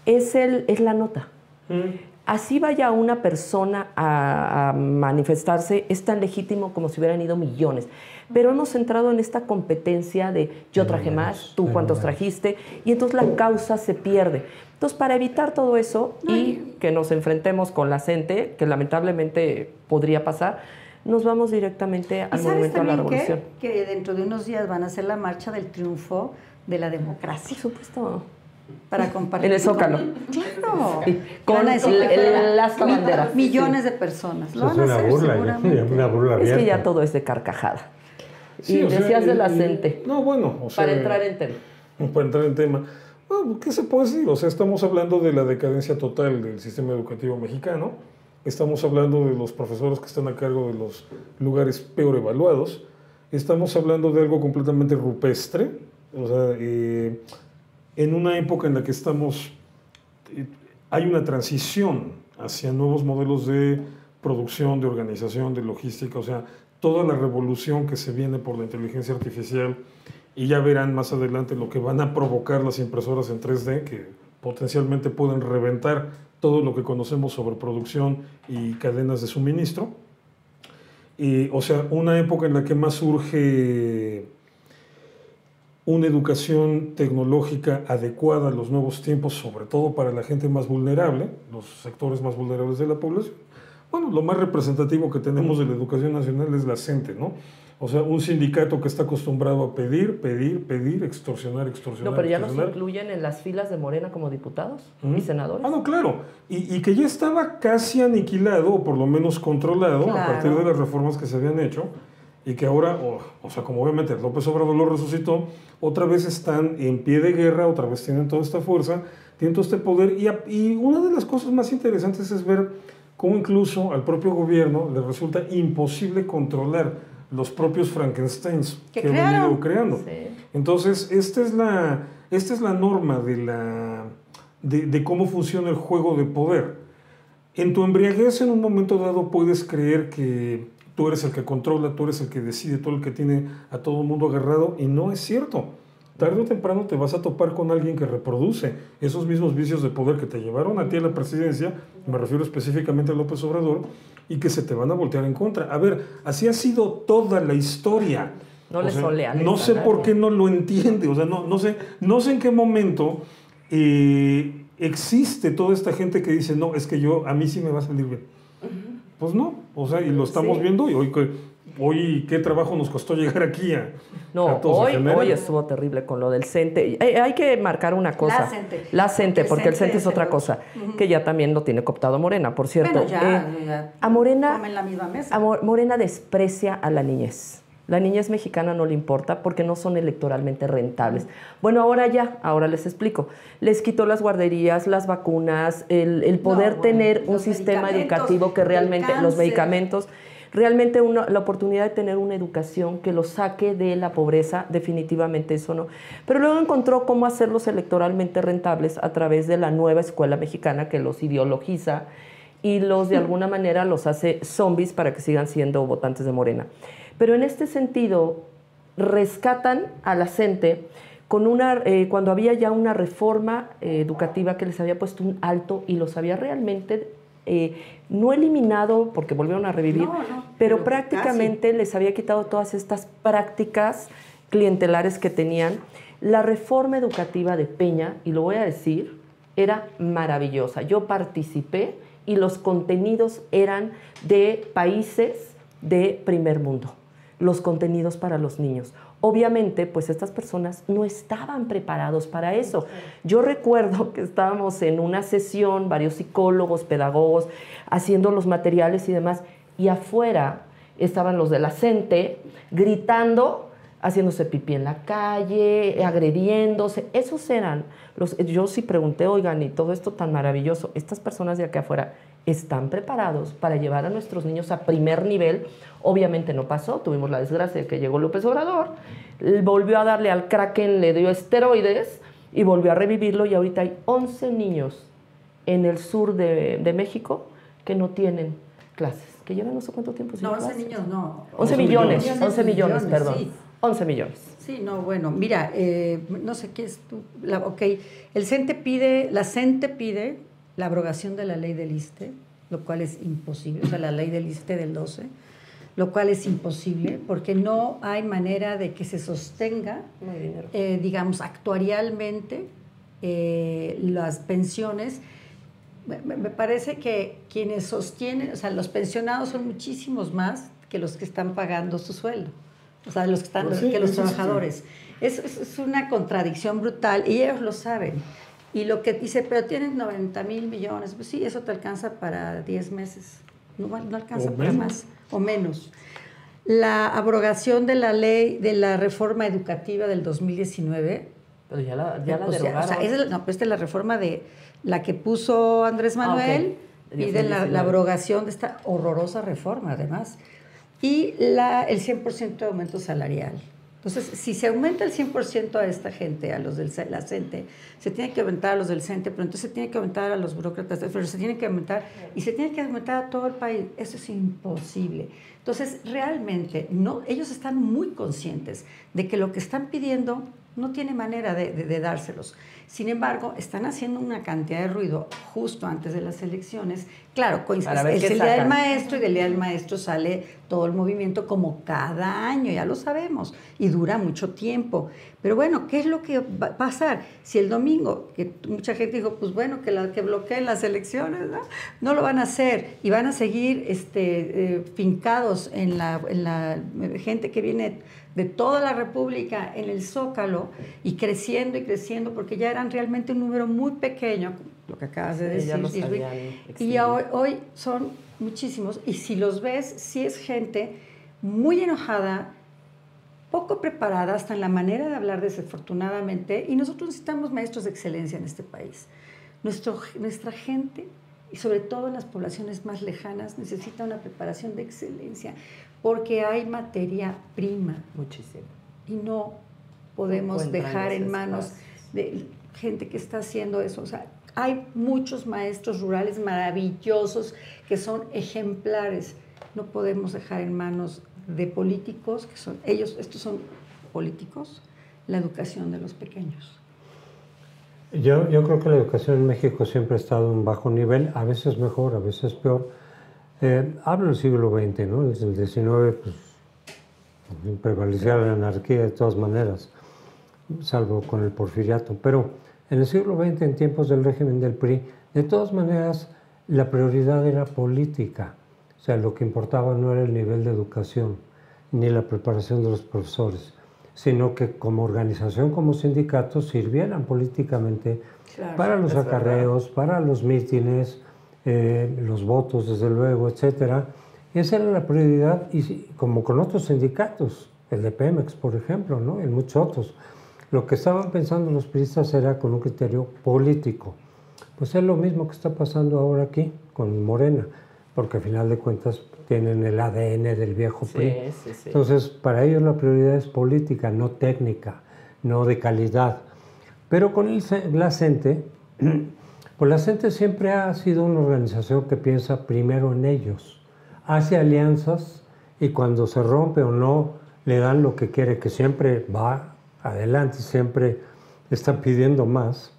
es la nota. Así vaya una persona a manifestarse, es tan legítimo como si hubieran ido millones. Pero hemos entrado en esta competencia de yo traje más, tú cuántos trajiste, y entonces la causa se pierde. Entonces, para evitar todo eso y que nos enfrentemos con la CENTE, que lamentablemente podría pasar, nos vamos directamente al Monumento a la Revolución. Que dentro de unos días van a hacer la marcha del triunfo de la democracia. Por supuesto. para compartir. En el Zócalo. Claro. Sí, con Van a decir, el asta bandera. Millones de personas. Lo Es van a una hacer burla, seguramente. una burla Es abierta. que ya todo es de carcajada. Sí, y o sea, decías de la CENTE. No, bueno, o sea, Para entrar en tema. Para entrar en tema. Bueno, ¿qué se puede decir? O sea, estamos hablando de la decadencia total del sistema educativo mexicano. Estamos hablando de los profesores que están a cargo de los lugares peor evaluados. Estamos hablando de algo completamente rupestre. O sea, en una época en la que estamos... hay una transición hacia nuevos modelos de producción, de organización, de logística. O sea, toda la revolución que se viene por la inteligencia artificial, y ya verán más adelante lo que van a provocar las impresoras en 3D, que potencialmente pueden reventar todo lo que conocemos sobre producción y cadenas de suministro. O sea, una época en la que más surge una educación tecnológica adecuada a los nuevos tiempos, sobre todo para la gente más vulnerable, los sectores más vulnerables de la población. Bueno, lo más representativo que tenemos de la educación nacional es la CENTE, ¿no? O sea, un sindicato que está acostumbrado a pedir, extorsionar. No, pero ya nos incluyen en las filas de Morena como diputados y senadores. Ah, no, claro. Y que ya estaba casi aniquilado, o por lo menos controlado, a partir de las reformas que se habían hecho, y que ahora, o sea, como obviamente López Obrador lo resucitó, otra vez están en pie de guerra, otra vez tienen toda esta fuerza, tienen todo este poder, y una de las cosas más interesantes es ver cómo incluso al propio gobierno le resulta imposible controlar los propios Frankensteins que han venido creando. Sí. Entonces, esta es la norma de cómo funciona el juego de poder. En tu embriaguez, en un momento dado, puedes creer que tú eres el que controla, tú eres el que decide, tú el que tiene a todo el mundo agarrado, y no es cierto. Tarde o temprano te vas a topar con alguien que reproduce esos mismos vicios de poder que te llevaron a ti a la presidencia, me refiero específicamente a López Obrador, y que se te van a voltear en contra. A ver, así ha sido toda la historia. No le son leales. No sé por qué no lo entiende, o sea, no sé en qué momento existe toda esta gente que dice, no, es que a mí sí me va a salir bien. Pues no, o sea, y lo estamos viendo, y hoy qué trabajo nos costó llegar aquí a hoy estuvo terrible con lo del CENTE. Hay que marcar una cosa. La CENTE, porque el CENTE es otra cosa, que ya también lo tiene cooptado Morena, por cierto. Bueno, ya a Morena, comen la misma mesa. Morena desprecia a la niñez. La niñez mexicana no le importa porque no son electoralmente rentables. Bueno, ahora les explico. Les quitó las guarderías, las vacunas, el poder tener un sistema educativo que realmente, los medicamentos, realmente la oportunidad de tener una educación que los saque de la pobreza, definitivamente eso no. Pero luego encontró cómo hacerlos electoralmente rentables a través de la nueva escuela mexicana que los ideologiza y de alguna manera los hace zombies para que sigan siendo votantes de Morena. Pero en este sentido, rescatan a la CENTE cuando había ya una reforma educativa que les había puesto un alto y los había realmente no eliminado, porque volvieron a revivir, pero prácticamente les había quitado todas estas prácticas clientelares que tenían. La reforma educativa de Peña, y lo voy a decir, era maravillosa. Yo participé y los contenidos eran de países de primer mundo. Los contenidos para los niños. Obviamente, pues estas personas no estaban preparados para eso. Yo recuerdo que estábamos en una sesión, varios psicólogos, pedagogos, haciendo los materiales y demás, y afuera estaban los de la CENTE gritando, haciéndose pipí en la calle, agrediéndose. Esos eran yo sí pregunté, oigan, y todo esto tan maravilloso, estas personas de acá afuera están preparados para llevar a nuestros niños a primer nivel. Obviamente no pasó, tuvimos la desgracia de que llegó López Obrador, volvió a darle al Kraken, le dio esteroides y volvió a revivirlo, y ahorita hay 11 niños en el sur de México que no tienen clases, que llevan no sé cuánto tiempo sin clases. 11 niños no. 11 millones, 11 millones, perdón. Sí. 11 millones. Sí, no, bueno, mira, no sé qué es tú. La CENTE pide la abrogación de la ley del ISSSTE, lo cual es imposible, o sea, la ley del ISSSTE del 12, lo cual es imposible porque no hay manera de que se sostenga, digamos, actuarialmente las pensiones. Me parece que quienes sostienen, o sea, los pensionados son muchísimos más que los que están pagando su sueldo, o sea, que los trabajadores. Es una contradicción brutal y ellos lo saben. Y lo que dice, pero tienen 90,000 millones. Pues sí, eso te alcanza para 10 meses. No alcanza para más o menos. La abrogación de la ley de la reforma educativa del 2019. Pero ya la derogaron. Esta es la reforma de la que puso Andrés Manuel y de la abrogación de esta horrorosa reforma, además. Y el 100% de aumento salarial. Entonces, si se aumenta el 100% a esta gente, a los la CENTE, se tiene que aumentar a los del CENTE, pero entonces se tiene que aumentar a los burócratas, pero se tiene que aumentar, y se tiene que aumentar a todo el país. Eso es imposible. Entonces, realmente, ellos están muy conscientes de que lo que están pidiendo no tiene manera de dárselos. Sin embargo, están haciendo una cantidad de ruido justo antes de las elecciones. Claro, es el Día del Maestro, y del Día del Maestro sale todo el movimiento como cada año, ya lo sabemos, y dura mucho tiempo. Pero bueno, ¿qué es lo que va a pasar? Si el domingo, que mucha gente dijo, pues bueno, que bloqueen las elecciones, no lo van a hacer, y van a seguir fincados en la gente que viene de toda la República en el Zócalo, y creciendo, porque ya eran realmente un número muy pequeño, lo que acabas de decir, y hoy son muchísimos, y si los ves, sí es gente muy enojada, poco preparada, hasta en la manera de hablar, desafortunadamente, y nosotros necesitamos maestros de excelencia en este país. Nuestra gente, y sobre todo en las poblaciones más lejanas, necesita una preparación de excelencia, porque hay materia prima. Muchísimo. Y no podemos dejar en manos de gente que está haciendo eso. O sea, hay muchos maestros rurales maravillosos que son ejemplares. No podemos dejar en manos de políticos, estos son políticos, la educación de los pequeños. Yo creo que la educación en México siempre ha estado en un bajo nivel, a veces mejor, a veces peor. Hablo del siglo XX, ¿no? Desde el XIX, pues, prevalecía la anarquía de todas maneras, salvo con el porfiriato. Pero en el siglo XX, en tiempos del régimen del PRI, de todas maneras, la prioridad era política. O sea, lo que importaba no era el nivel de educación, ni la preparación de los profesores, sino que como organización, como sindicato, sirvieran políticamente para los acarreos, para los mítines, los votos, desde luego, etcétera. Esa era la prioridad, y como con otros sindicatos, el de Pemex, por ejemplo, ¿no? Y muchos otros. Lo que estaban pensando los priistas era con un criterio político. Pues es lo mismo que está pasando ahora aquí con Morena, porque al final de cuentas tienen el ADN del viejo PRI. Sí. Entonces, para ellos la prioridad es política, no técnica, no de calidad. Pero con la CENTE, pues la CENTE siempre ha sido una organización que piensa primero en ellos, hace alianzas, y cuando se rompe o no le dan lo que quiere, que siempre va adelante, siempre está pidiendo más,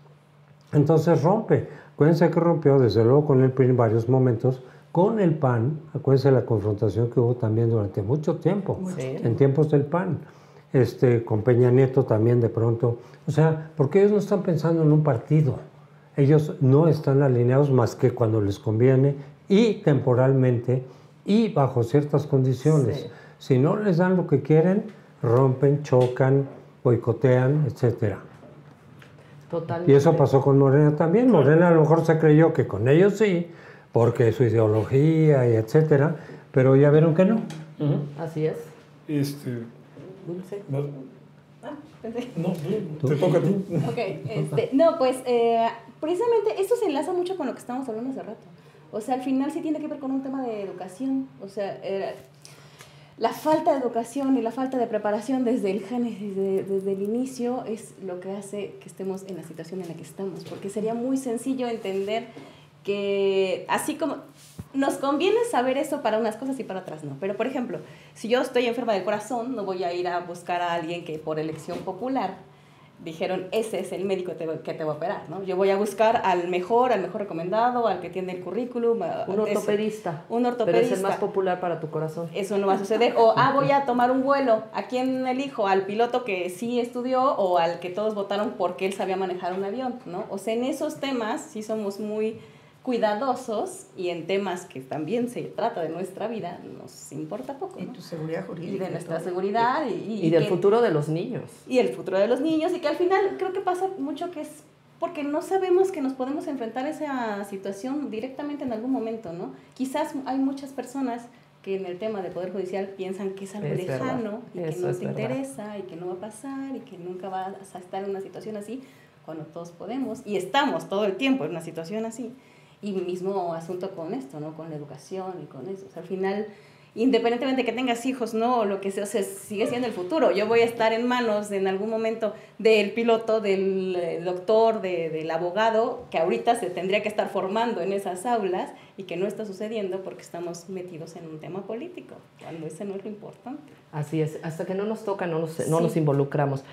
entonces rompe. Acuérdense que rompió desde luego con el PRI en varios momentos, con el PAN, acuérdense la confrontación que hubo también durante mucho tiempo, en tiempos del PAN, con Peña Nieto también de pronto. O sea, porque ellos no están pensando en un partido, ellos no están alineados más que cuando les conviene y temporalmente y bajo ciertas condiciones. Sí. Si no les dan lo que quieren, rompen, chocan, boicotean, etcétera. Totalmente. Y eso pasó con Morena también. Morena a lo mejor se creyó que con ellos sí, porque su ideología y etcétera, pero ya vieron que no. Así es. Dulce. No, te toca a ti. Ok, no, pues precisamente esto se enlaza mucho con lo que estábamos hablando hace rato. O sea, al final sí tiene que ver con un tema de educación. O sea, la falta de educación y la falta de preparación desde el génesis, desde el inicio, es lo que hace que estemos en la situación en la que estamos. Porque sería muy sencillo entender que así como nos conviene saber eso para unas cosas y para otras no. Pero, por ejemplo, si yo estoy enferma del corazón, no voy a ir a buscar a alguien que por elección popular dijeron, ese es el médico que te va a operar, ¿no? Yo voy a buscar al mejor recomendado, al que tiene el currículum. Un ortopedista. Un ortopedista. Pero es el más popular para tu corazón. Eso no va a suceder. O, voy a tomar un vuelo. ¿A quién elijo? ¿Al piloto que sí estudió o al que todos votaron porque él sabía manejar un avión, ¿no? O sea, en esos temas sí somos muy cuidadosos, y en temas que también se trata de nuestra vida nos importa poco, ¿no? Y tu seguridad jurídica. Y de nuestra seguridad. Y del futuro de los niños. Y el futuro de los niños, y que al final creo que pasa mucho que es porque no sabemos que nos podemos enfrentar a esa situación directamente en algún momento, ¿no? Quizás hay muchas personas que en el tema del Poder Judicial piensan que es algo lejano y que no te interesa y que no va a pasar y que nunca vas a estar en una situación así, cuando todos podemos y estamos todo el tiempo en una situación así. Y mismo asunto con esto, ¿no? Con la educación y con eso. O sea, al final, independientemente de que tengas hijos, no, lo que sea, o sea, sigue siendo el futuro. Yo voy a estar en manos en algún momento del piloto, del doctor, del abogado, que ahorita se tendría que estar formando en esas aulas y que no está sucediendo porque estamos metidos en un tema político, cuando ese no es lo importante. Así es, hasta que no nos toca, no nos involucramos.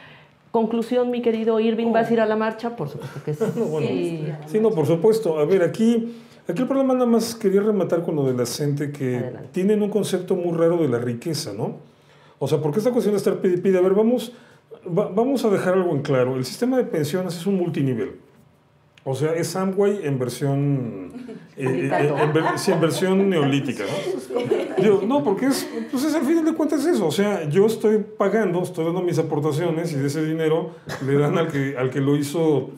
Conclusión, mi querido Irving, ¿vas a ir a la marcha? Por supuesto que sí. Bueno, sí, no, por supuesto. A ver, aquí el problema, nada más quería rematar con lo de la gente, que adelante, tienen un concepto muy raro de la riqueza, ¿no? O sea, porque esta cuestión de estar pide, a ver, vamos a dejar algo en claro. El sistema de pensiones es un multinivel. O sea, es Amway en versión, en versión neolítica, ¿no? Digo, no, porque pues al final de cuentas es eso. O sea, yo estoy dando mis aportaciones y de ese dinero le dan al que lo hizo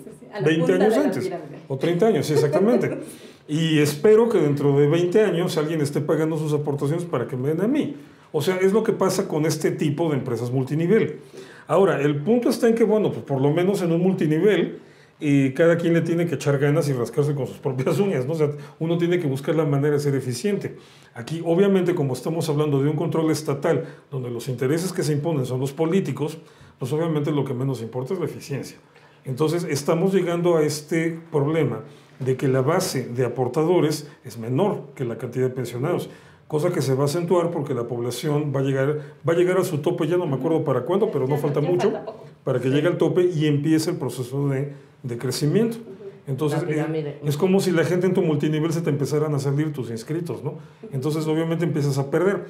20 años antes. O 30 años, sí, exactamente. Y espero que dentro de 20 años alguien esté pagando sus aportaciones para que me den a mí. O sea, es lo que pasa con este tipo de empresas multinivel. Ahora, el punto está en que, bueno, pues por lo menos en un multinivel, y cada quien le tiene que echar ganas y rascarse con sus propias uñas, ¿no? O sea, uno tiene que buscar la manera de ser eficiente. Aquí, obviamente, como estamos hablando de un control estatal, donde los intereses que se imponen son los políticos, pues obviamente lo que menos importa es la eficiencia. Entonces, estamos llegando a este problema de que la base de aportadores es menor que la cantidad de pensionados, cosa que se va a acentuar porque la población va a llegar a su tope, ya no me acuerdo para cuándo, pero no falta mucho, para que llegue al tope y empiece el proceso de crecimiento. Entonces, es como si la gente en tu multinivel se te empezaran a salir tus inscritos, ¿no? Entonces, obviamente, empiezas a perder.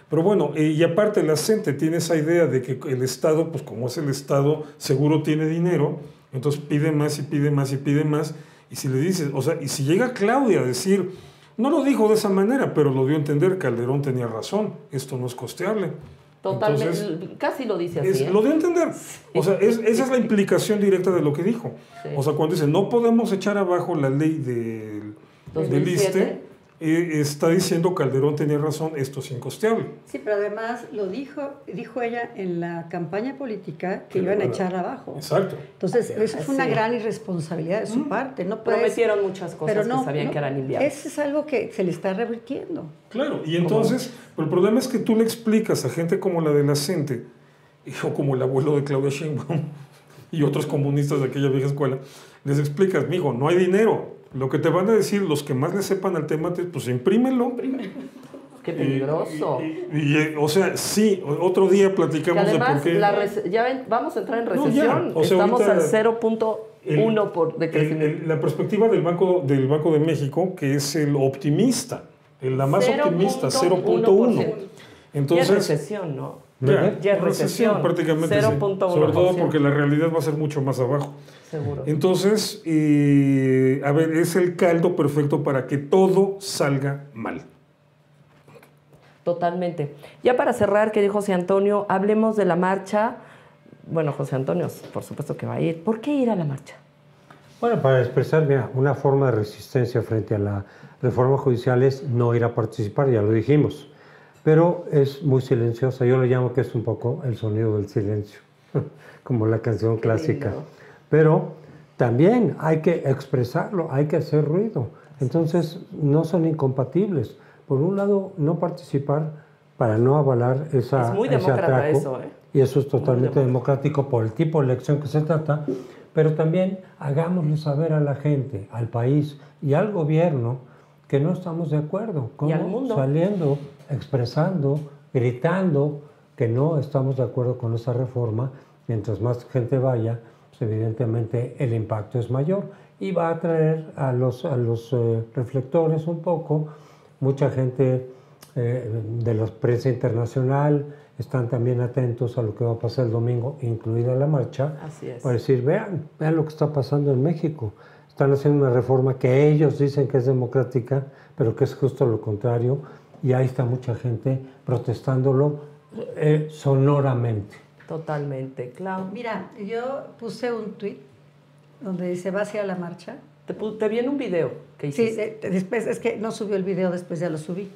Pero bueno, y aparte la gente tiene esa idea de que el Estado, pues como es el Estado, seguro tiene dinero, entonces pide más y pide más y pide más. Y si le dices, o sea, y si llega Claudia a decir, no lo dijo de esa manera, pero lo dio a entender, Calderón tenía razón, esto no es costeable. Totalmente, entonces, casi lo dice así. Lo dio a entender. O sea, esa es la implicación directa de lo que dijo. Sí. O sea, cuando dice, no podemos echar abajo la ley del ISSSTE, está diciendo Calderón tenía razón, esto es incosteable. Sí, pero además lo dijo ella en la campaña política que iban a echar abajo. Exacto. Entonces, eso es una gran irresponsabilidad de su parte. No prometieron muchas cosas que sabían que eran inviables. Eso es algo que se le está revirtiendo. Claro, y entonces, pero el problema es que tú le explicas a gente como la de la CENTE, o como el abuelo de Claudia Sheinbaum, y otros comunistas de aquella vieja escuela, les explicas, mijo, no hay dinero. Lo que te van a decir los que más le sepan al tema, pues imprímelo. Qué peligroso. O sea, sí, otro día platicamos además, de por qué... ya ven, vamos a entrar en recesión. No, estamos al 0.1 de crecimiento. La perspectiva del Banco de México, que es el optimista, la más optimista, 0.1. Entonces, ya es recesión, ¿no? Ya es recesión prácticamente. 0.1%. Sobre todo porque la realidad va a ser mucho más abajo. Seguro. Entonces, a ver, es el caldo perfecto para que todo salga mal. Totalmente. Ya para cerrar, querido José Antonio, hablemos de la marcha. Bueno, José Antonio, por supuesto que va a ir. ¿Por qué ir a la marcha? Bueno, para expresar, mira, una forma de resistencia frente a la reforma judicial es no ir a participar, ya lo dijimos. Pero es muy silenciosa. Yo lo llamo que es un poco el sonido del silencio, como la canción clásica. Pero también hay que expresarlo, hay que hacer ruido. Entonces, no son incompatibles. Por un lado, no participar para no avalar ese atraco. Es muy demócrata eso, ¿eh? Y eso es totalmente democrático por el tipo de elección que se trata. Pero también hagámosle saber a la gente, al país y al gobierno que no estamos de acuerdo. Y al mundo. Saliendo, expresando, gritando que no estamos de acuerdo con esa reforma. Mientras más gente vaya, pues evidentemente el impacto es mayor y va a atraer a los reflectores un poco. Mucha gente de la prensa internacional están también atentos a lo que va a pasar el domingo, incluida la marcha. Así es. Para decir, vean lo que está pasando en México. Están haciendo una reforma que ellos dicen que es democrática, pero que es justo lo contrario. Y ahí está mucha gente protestándolo sonoramente. Totalmente, Clau. Mira, yo puse un tuit donde dice, ¿vas a ir a la marcha? Te vi en un video que hiciste. Sí, después, es que no subió el video, después ya lo subí.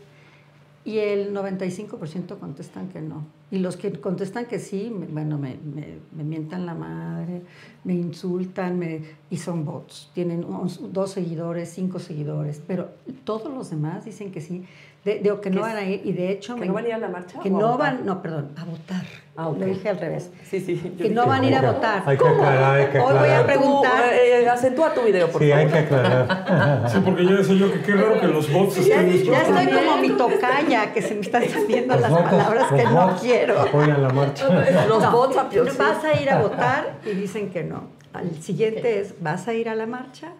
Y el 95% contestan que no. Y los que contestan que sí, me mientan la madre, me insultan, y son bots. Tienen 2 seguidores, 5 seguidores, pero todos los demás dicen que sí. Que no van a ir, y de hecho... ¿Que no van a ir a la marcha? Que no van, no, perdón, a votar. Okay. Lo dije al revés. Sí. Que no van a ir a votar. Hay que aclarar, hay que aclarar. Hoy voy a preguntar... Acentúa tu video, por favor. Sí, hay que aclarar. Sí, porque ya decía yo que qué raro que los bots estén... Ya estoy como mi tocaya, que se me están saliendo las palabras que no quiero. Apoyan la marcha. Los bots a Pio, sí. Vas a ir a votar y dicen que no. Al siguiente es, ¿vas a ir a la marcha?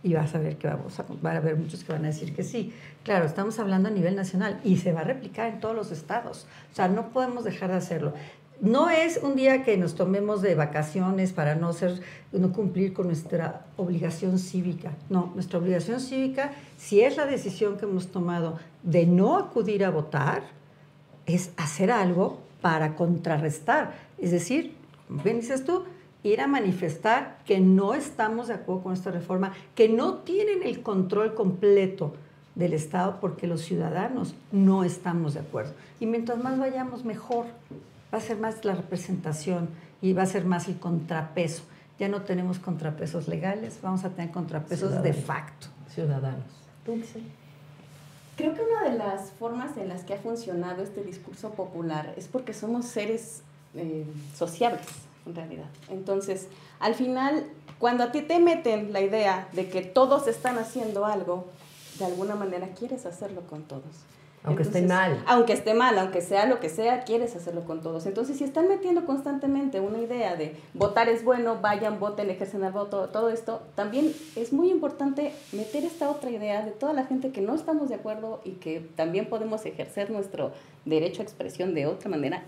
Y vas a ver que van a haber muchos que van a decir que sí. Claro, estamos hablando a nivel nacional y se va a replicar en todos los estados. O sea, no podemos dejar de hacerlo. No es un día que nos tomemos de vacaciones para no cumplir con nuestra obligación cívica. No, nuestra obligación cívica, si es la decisión que hemos tomado de no acudir a votar, es hacer algo para contrarrestar. Es decir, como bien dices tú, ir a manifestar que no estamos de acuerdo con esta reforma, que no tienen el control completo del Estado porque los ciudadanos no estamos de acuerdo. Y mientras más vayamos, mejor. Va a ser más la representación y va a ser más el contrapeso. Ya no tenemos contrapesos legales, vamos a tener contrapesos de facto. Ciudadanos. Dulce. Creo que una de las formas en las que ha funcionado este discurso popular es porque somos seres sociables, en realidad. Entonces, al final, cuando a ti te meten la idea de que todos están haciendo algo, de alguna manera quieres hacerlo con todos. Aunque Entonces, esté mal. Aunque esté mal, aunque sea lo que sea, quieres hacerlo con todos. Entonces, si están metiendo constantemente una idea de votar es bueno, vayan, voten, ejercen el voto, todo esto, también es muy importante meter esta otra idea de toda la gente que no estamos de acuerdo y que también podemos ejercer nuestro derecho a expresión de otra manera.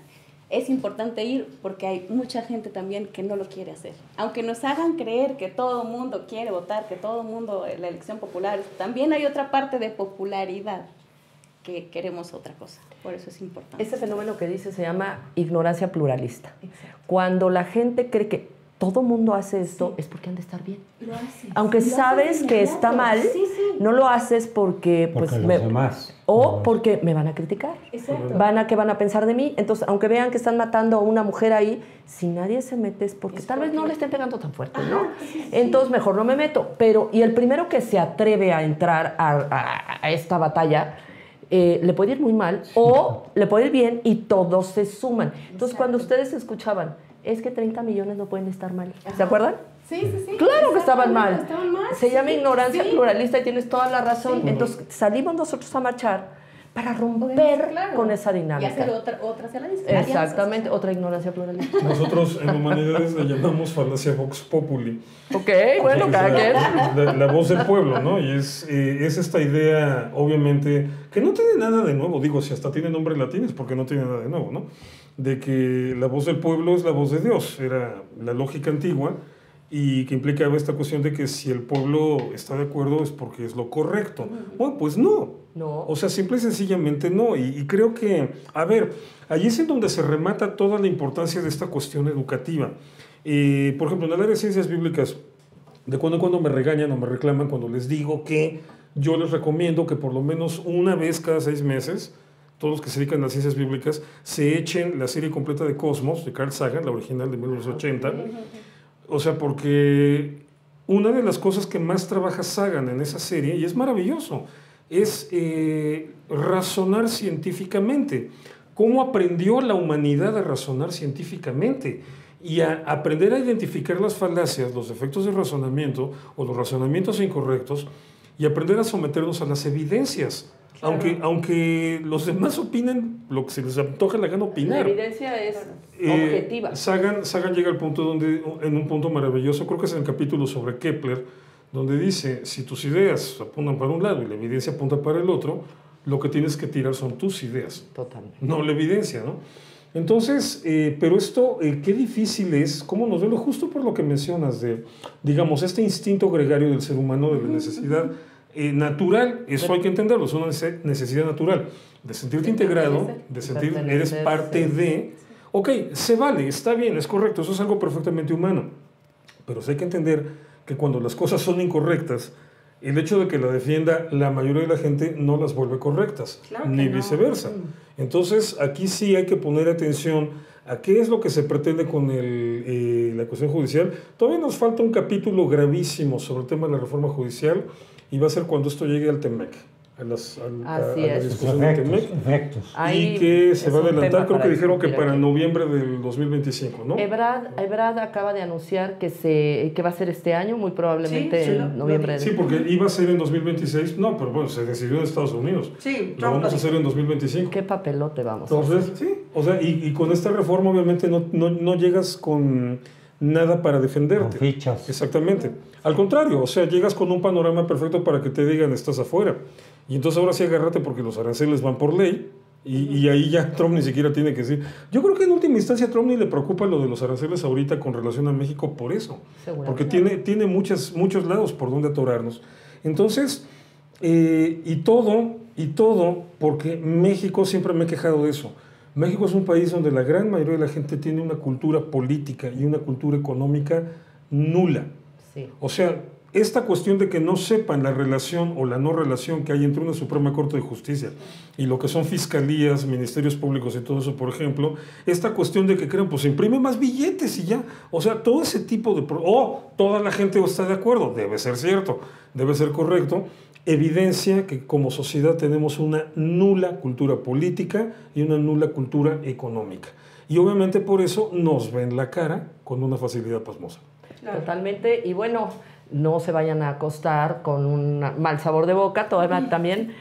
Es importante ir porque hay mucha gente también que no lo quiere hacer. Aunque nos hagan creer que todo el mundo quiere votar, que todo el mundo, la elección popular, también hay otra parte de popularidad que queremos otra cosa. Por eso es importante. Ese fenómeno que dice se llama ignorancia pluralista. Exacto. Cuando la gente cree que todo mundo hace esto, es porque han de estar bien. Lo haces. Aunque sabes que está mal, no lo haces porque Porque pues, los demás. o porque me van a criticar. Exacto. ¿Qué van a pensar de mí? Entonces, aunque vean que están matando a una mujer ahí, si nadie se mete es porque tal vez no le estén pegando tan fuerte, ¿no? Entonces, mejor no me meto. Y el primero que se atreve a entrar a esta batalla, le puede ir muy mal o le puede ir bien y todos se suman. Entonces, cuando ustedes escuchaban, es que 30 millones no pueden estar mal. ¿Se acuerdan? Sí. Claro que estaban mal. Estaban mal. Se llama ignorancia Sí. pluralista y tienes toda la razón. Sí. Entonces salimos nosotros a marchar para romper con esa dinámica. Y hacer otras alianzas. Exactamente, otra ignorancia pluralista. Nosotros en Humanidades le llamamos falacia vox populi. Ok, bueno, cada quien. La voz del pueblo, ¿no? Y es esta idea, obviamente, que no tiene nada de nuevo. Digo, si hasta tiene nombre latín es porque no tiene nada de nuevo, ¿no? De que la voz del pueblo es la voz de Dios. Era la lógica antigua y que implicaba esta cuestión de que si el pueblo está de acuerdo es porque es lo correcto. Bueno, pues no. No. O sea, simple y sencillamente no. Y creo que, a ver, allí es en donde se remata toda la importancia de esta cuestión educativa. Por ejemplo, en el área de ciencias bíblicas, de cuando en cuando me regañan o me reclaman cuando les digo que yo les recomiendo que por lo menos una vez cada 6 meses, todos los que se dedican a las ciencias bíblicas, se echen la serie completa de Cosmos, de Carl Sagan, la original de 1980. O sea, porque una de las cosas que más trabaja Sagan en esa serie, y es maravilloso, es razonar científicamente. ¿Cómo aprendió la humanidad a razonar científicamente? Y a aprender a identificar las falacias, los defectos de razonamiento o los razonamientos incorrectos y aprender a someternos a las evidencias. Claro. Aunque los demás opinen lo que se les antoja la gana opinar. La evidencia es objetiva. Sagan llega al punto en un punto maravilloso, creo que es en el capítulo sobre Kepler, donde dice, si tus ideas apuntan para un lado y la evidencia apunta para el otro, lo que tienes que tirar son tus ideas. Totalmente. No la evidencia, ¿no? Entonces, pero esto, qué difícil es, cómo nos duele, justo por lo que mencionas de, digamos, este instinto gregario del ser humano, de la necesidad natural, eso hay que entenderlo, es una necesidad natural, de sentirte integrado, de sentir eres parte de, ok, se vale, está bien, es correcto, eso es algo perfectamente humano, Pero sí hay que entender que cuando las cosas son incorrectas, el hecho de que la defienda la mayoría de la gente no las vuelve correctas, Claro ni no. viceversa. Entonces, aquí sí hay que poner atención a qué es lo que se pretende con la cuestión judicial. Todavía nos falta un capítulo gravísimo sobre el tema de la reforma judicial y va a ser cuando esto llegue al TEMEC, a la discusión del TEMEC. Efectos. Y que se va a adelantar, creo que dijeron que para aquí. noviembre del 2025, ¿no? Ebrard acaba de anunciar que va a ser este año, muy probablemente Sí, en noviembre. Sí, porque iba a ser en 2026, no, pero bueno, se decidió en Estados Unidos. Sí, Lo vamos a hacer en 2025. ¿Qué papelote vamos a Entonces, sí, o sea, y con esta reforma obviamente no llegas con nada para defenderte. Con fichas. Exactamente. Al contrario, o sea, llegas con un panorama perfecto para que te digan estás afuera. Y entonces ahora sí agárrate porque los aranceles van por ley y ahí ya Trump ni siquiera tiene que decir. Yo creo que en última instancia a Trump ni le preocupa lo de los aranceles ahorita con relación a México por eso. Porque tiene muchos lados por donde atorarnos. Entonces, y todo porque México, siempre me he quejado de eso. México es un país donde la gran mayoría de la gente tiene una cultura política y una cultura económica nula. Sí. O sea, esta cuestión de que no sepan la relación o la no relación que hay entre una Suprema Corte de Justicia y lo que son fiscalías, ministerios públicos y todo eso, por ejemplo, esta cuestión de que crean, pues imprime más billetes y ya. O sea, todo ese tipo de... toda la gente está de acuerdo, debe ser cierto, debe ser correcto, evidencia que como sociedad tenemos una nula cultura política y una nula cultura económica. Y obviamente por eso nos ven la cara con una facilidad pasmosa. Claro. Totalmente. Y bueno, no se vayan a acostar con un mal sabor de boca. Todavía también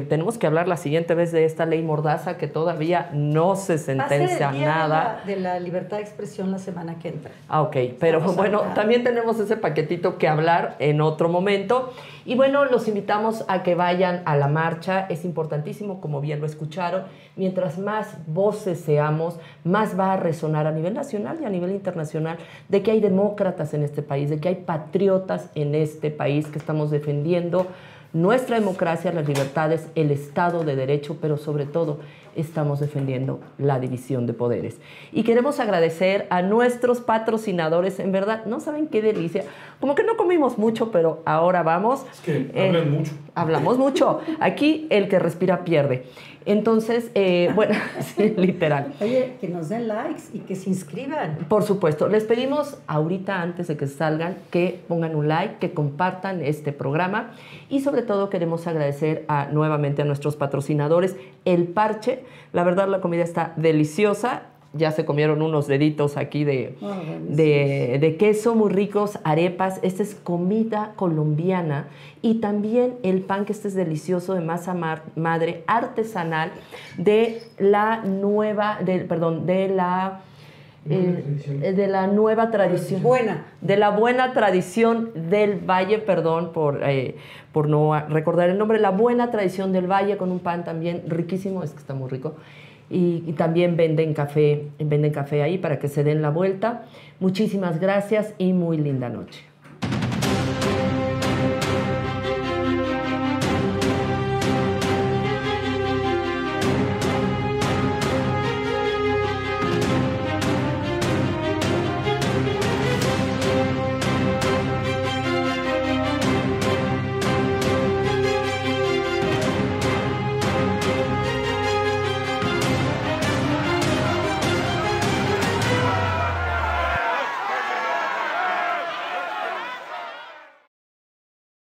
tenemos que hablar la siguiente vez de esta ley mordaza que todavía no se sentencia Va a ser el día nada. de la libertad de expresión la semana que entra. Ah, ok. Pero Vamos a bueno, hablar. también tenemos ese paquetito que hablar en otro momento. Y bueno, los invitamos a que vayan a la marcha. Es importantísimo, como bien lo escucharon. Mientras más voces seamos, más va a resonar a nivel nacional y a nivel internacional de que hay demócratas en este país, de que hay patriotas en este país que estamos defendiendo nuestra democracia, las libertades, el Estado de Derecho, pero sobre todo estamos defendiendo la división de poderes. Y queremos agradecer a nuestros patrocinadores, en verdad, no saben qué delicia, como que no comimos mucho, pero ahora vamos. Es que hablan mucho. Hablamos mucho. Aquí el que respira pierde. Entonces, bueno, sí, literal. Oye, que nos den likes y que se inscriban. Por supuesto, les pedimos ahorita, antes de que salgan, que pongan un like, que compartan este programa y sobre todo queremos agradecer nuevamente a nuestros patrocinadores, El Parche. La verdad, la comida está deliciosa. Ya se comieron unos deditos aquí de queso muy ricos, arepas. Esta es comida colombiana. Y también el pan, que este es delicioso, de masa madre artesanal de la nueva tradición. De la buena tradición del Valle, perdón por no recordar el nombre, la buena tradición del Valle, con un pan también riquísimo, es que está muy rico. Y también venden café ahí para que se den la vuelta. Muchísimas gracias y muy linda noche.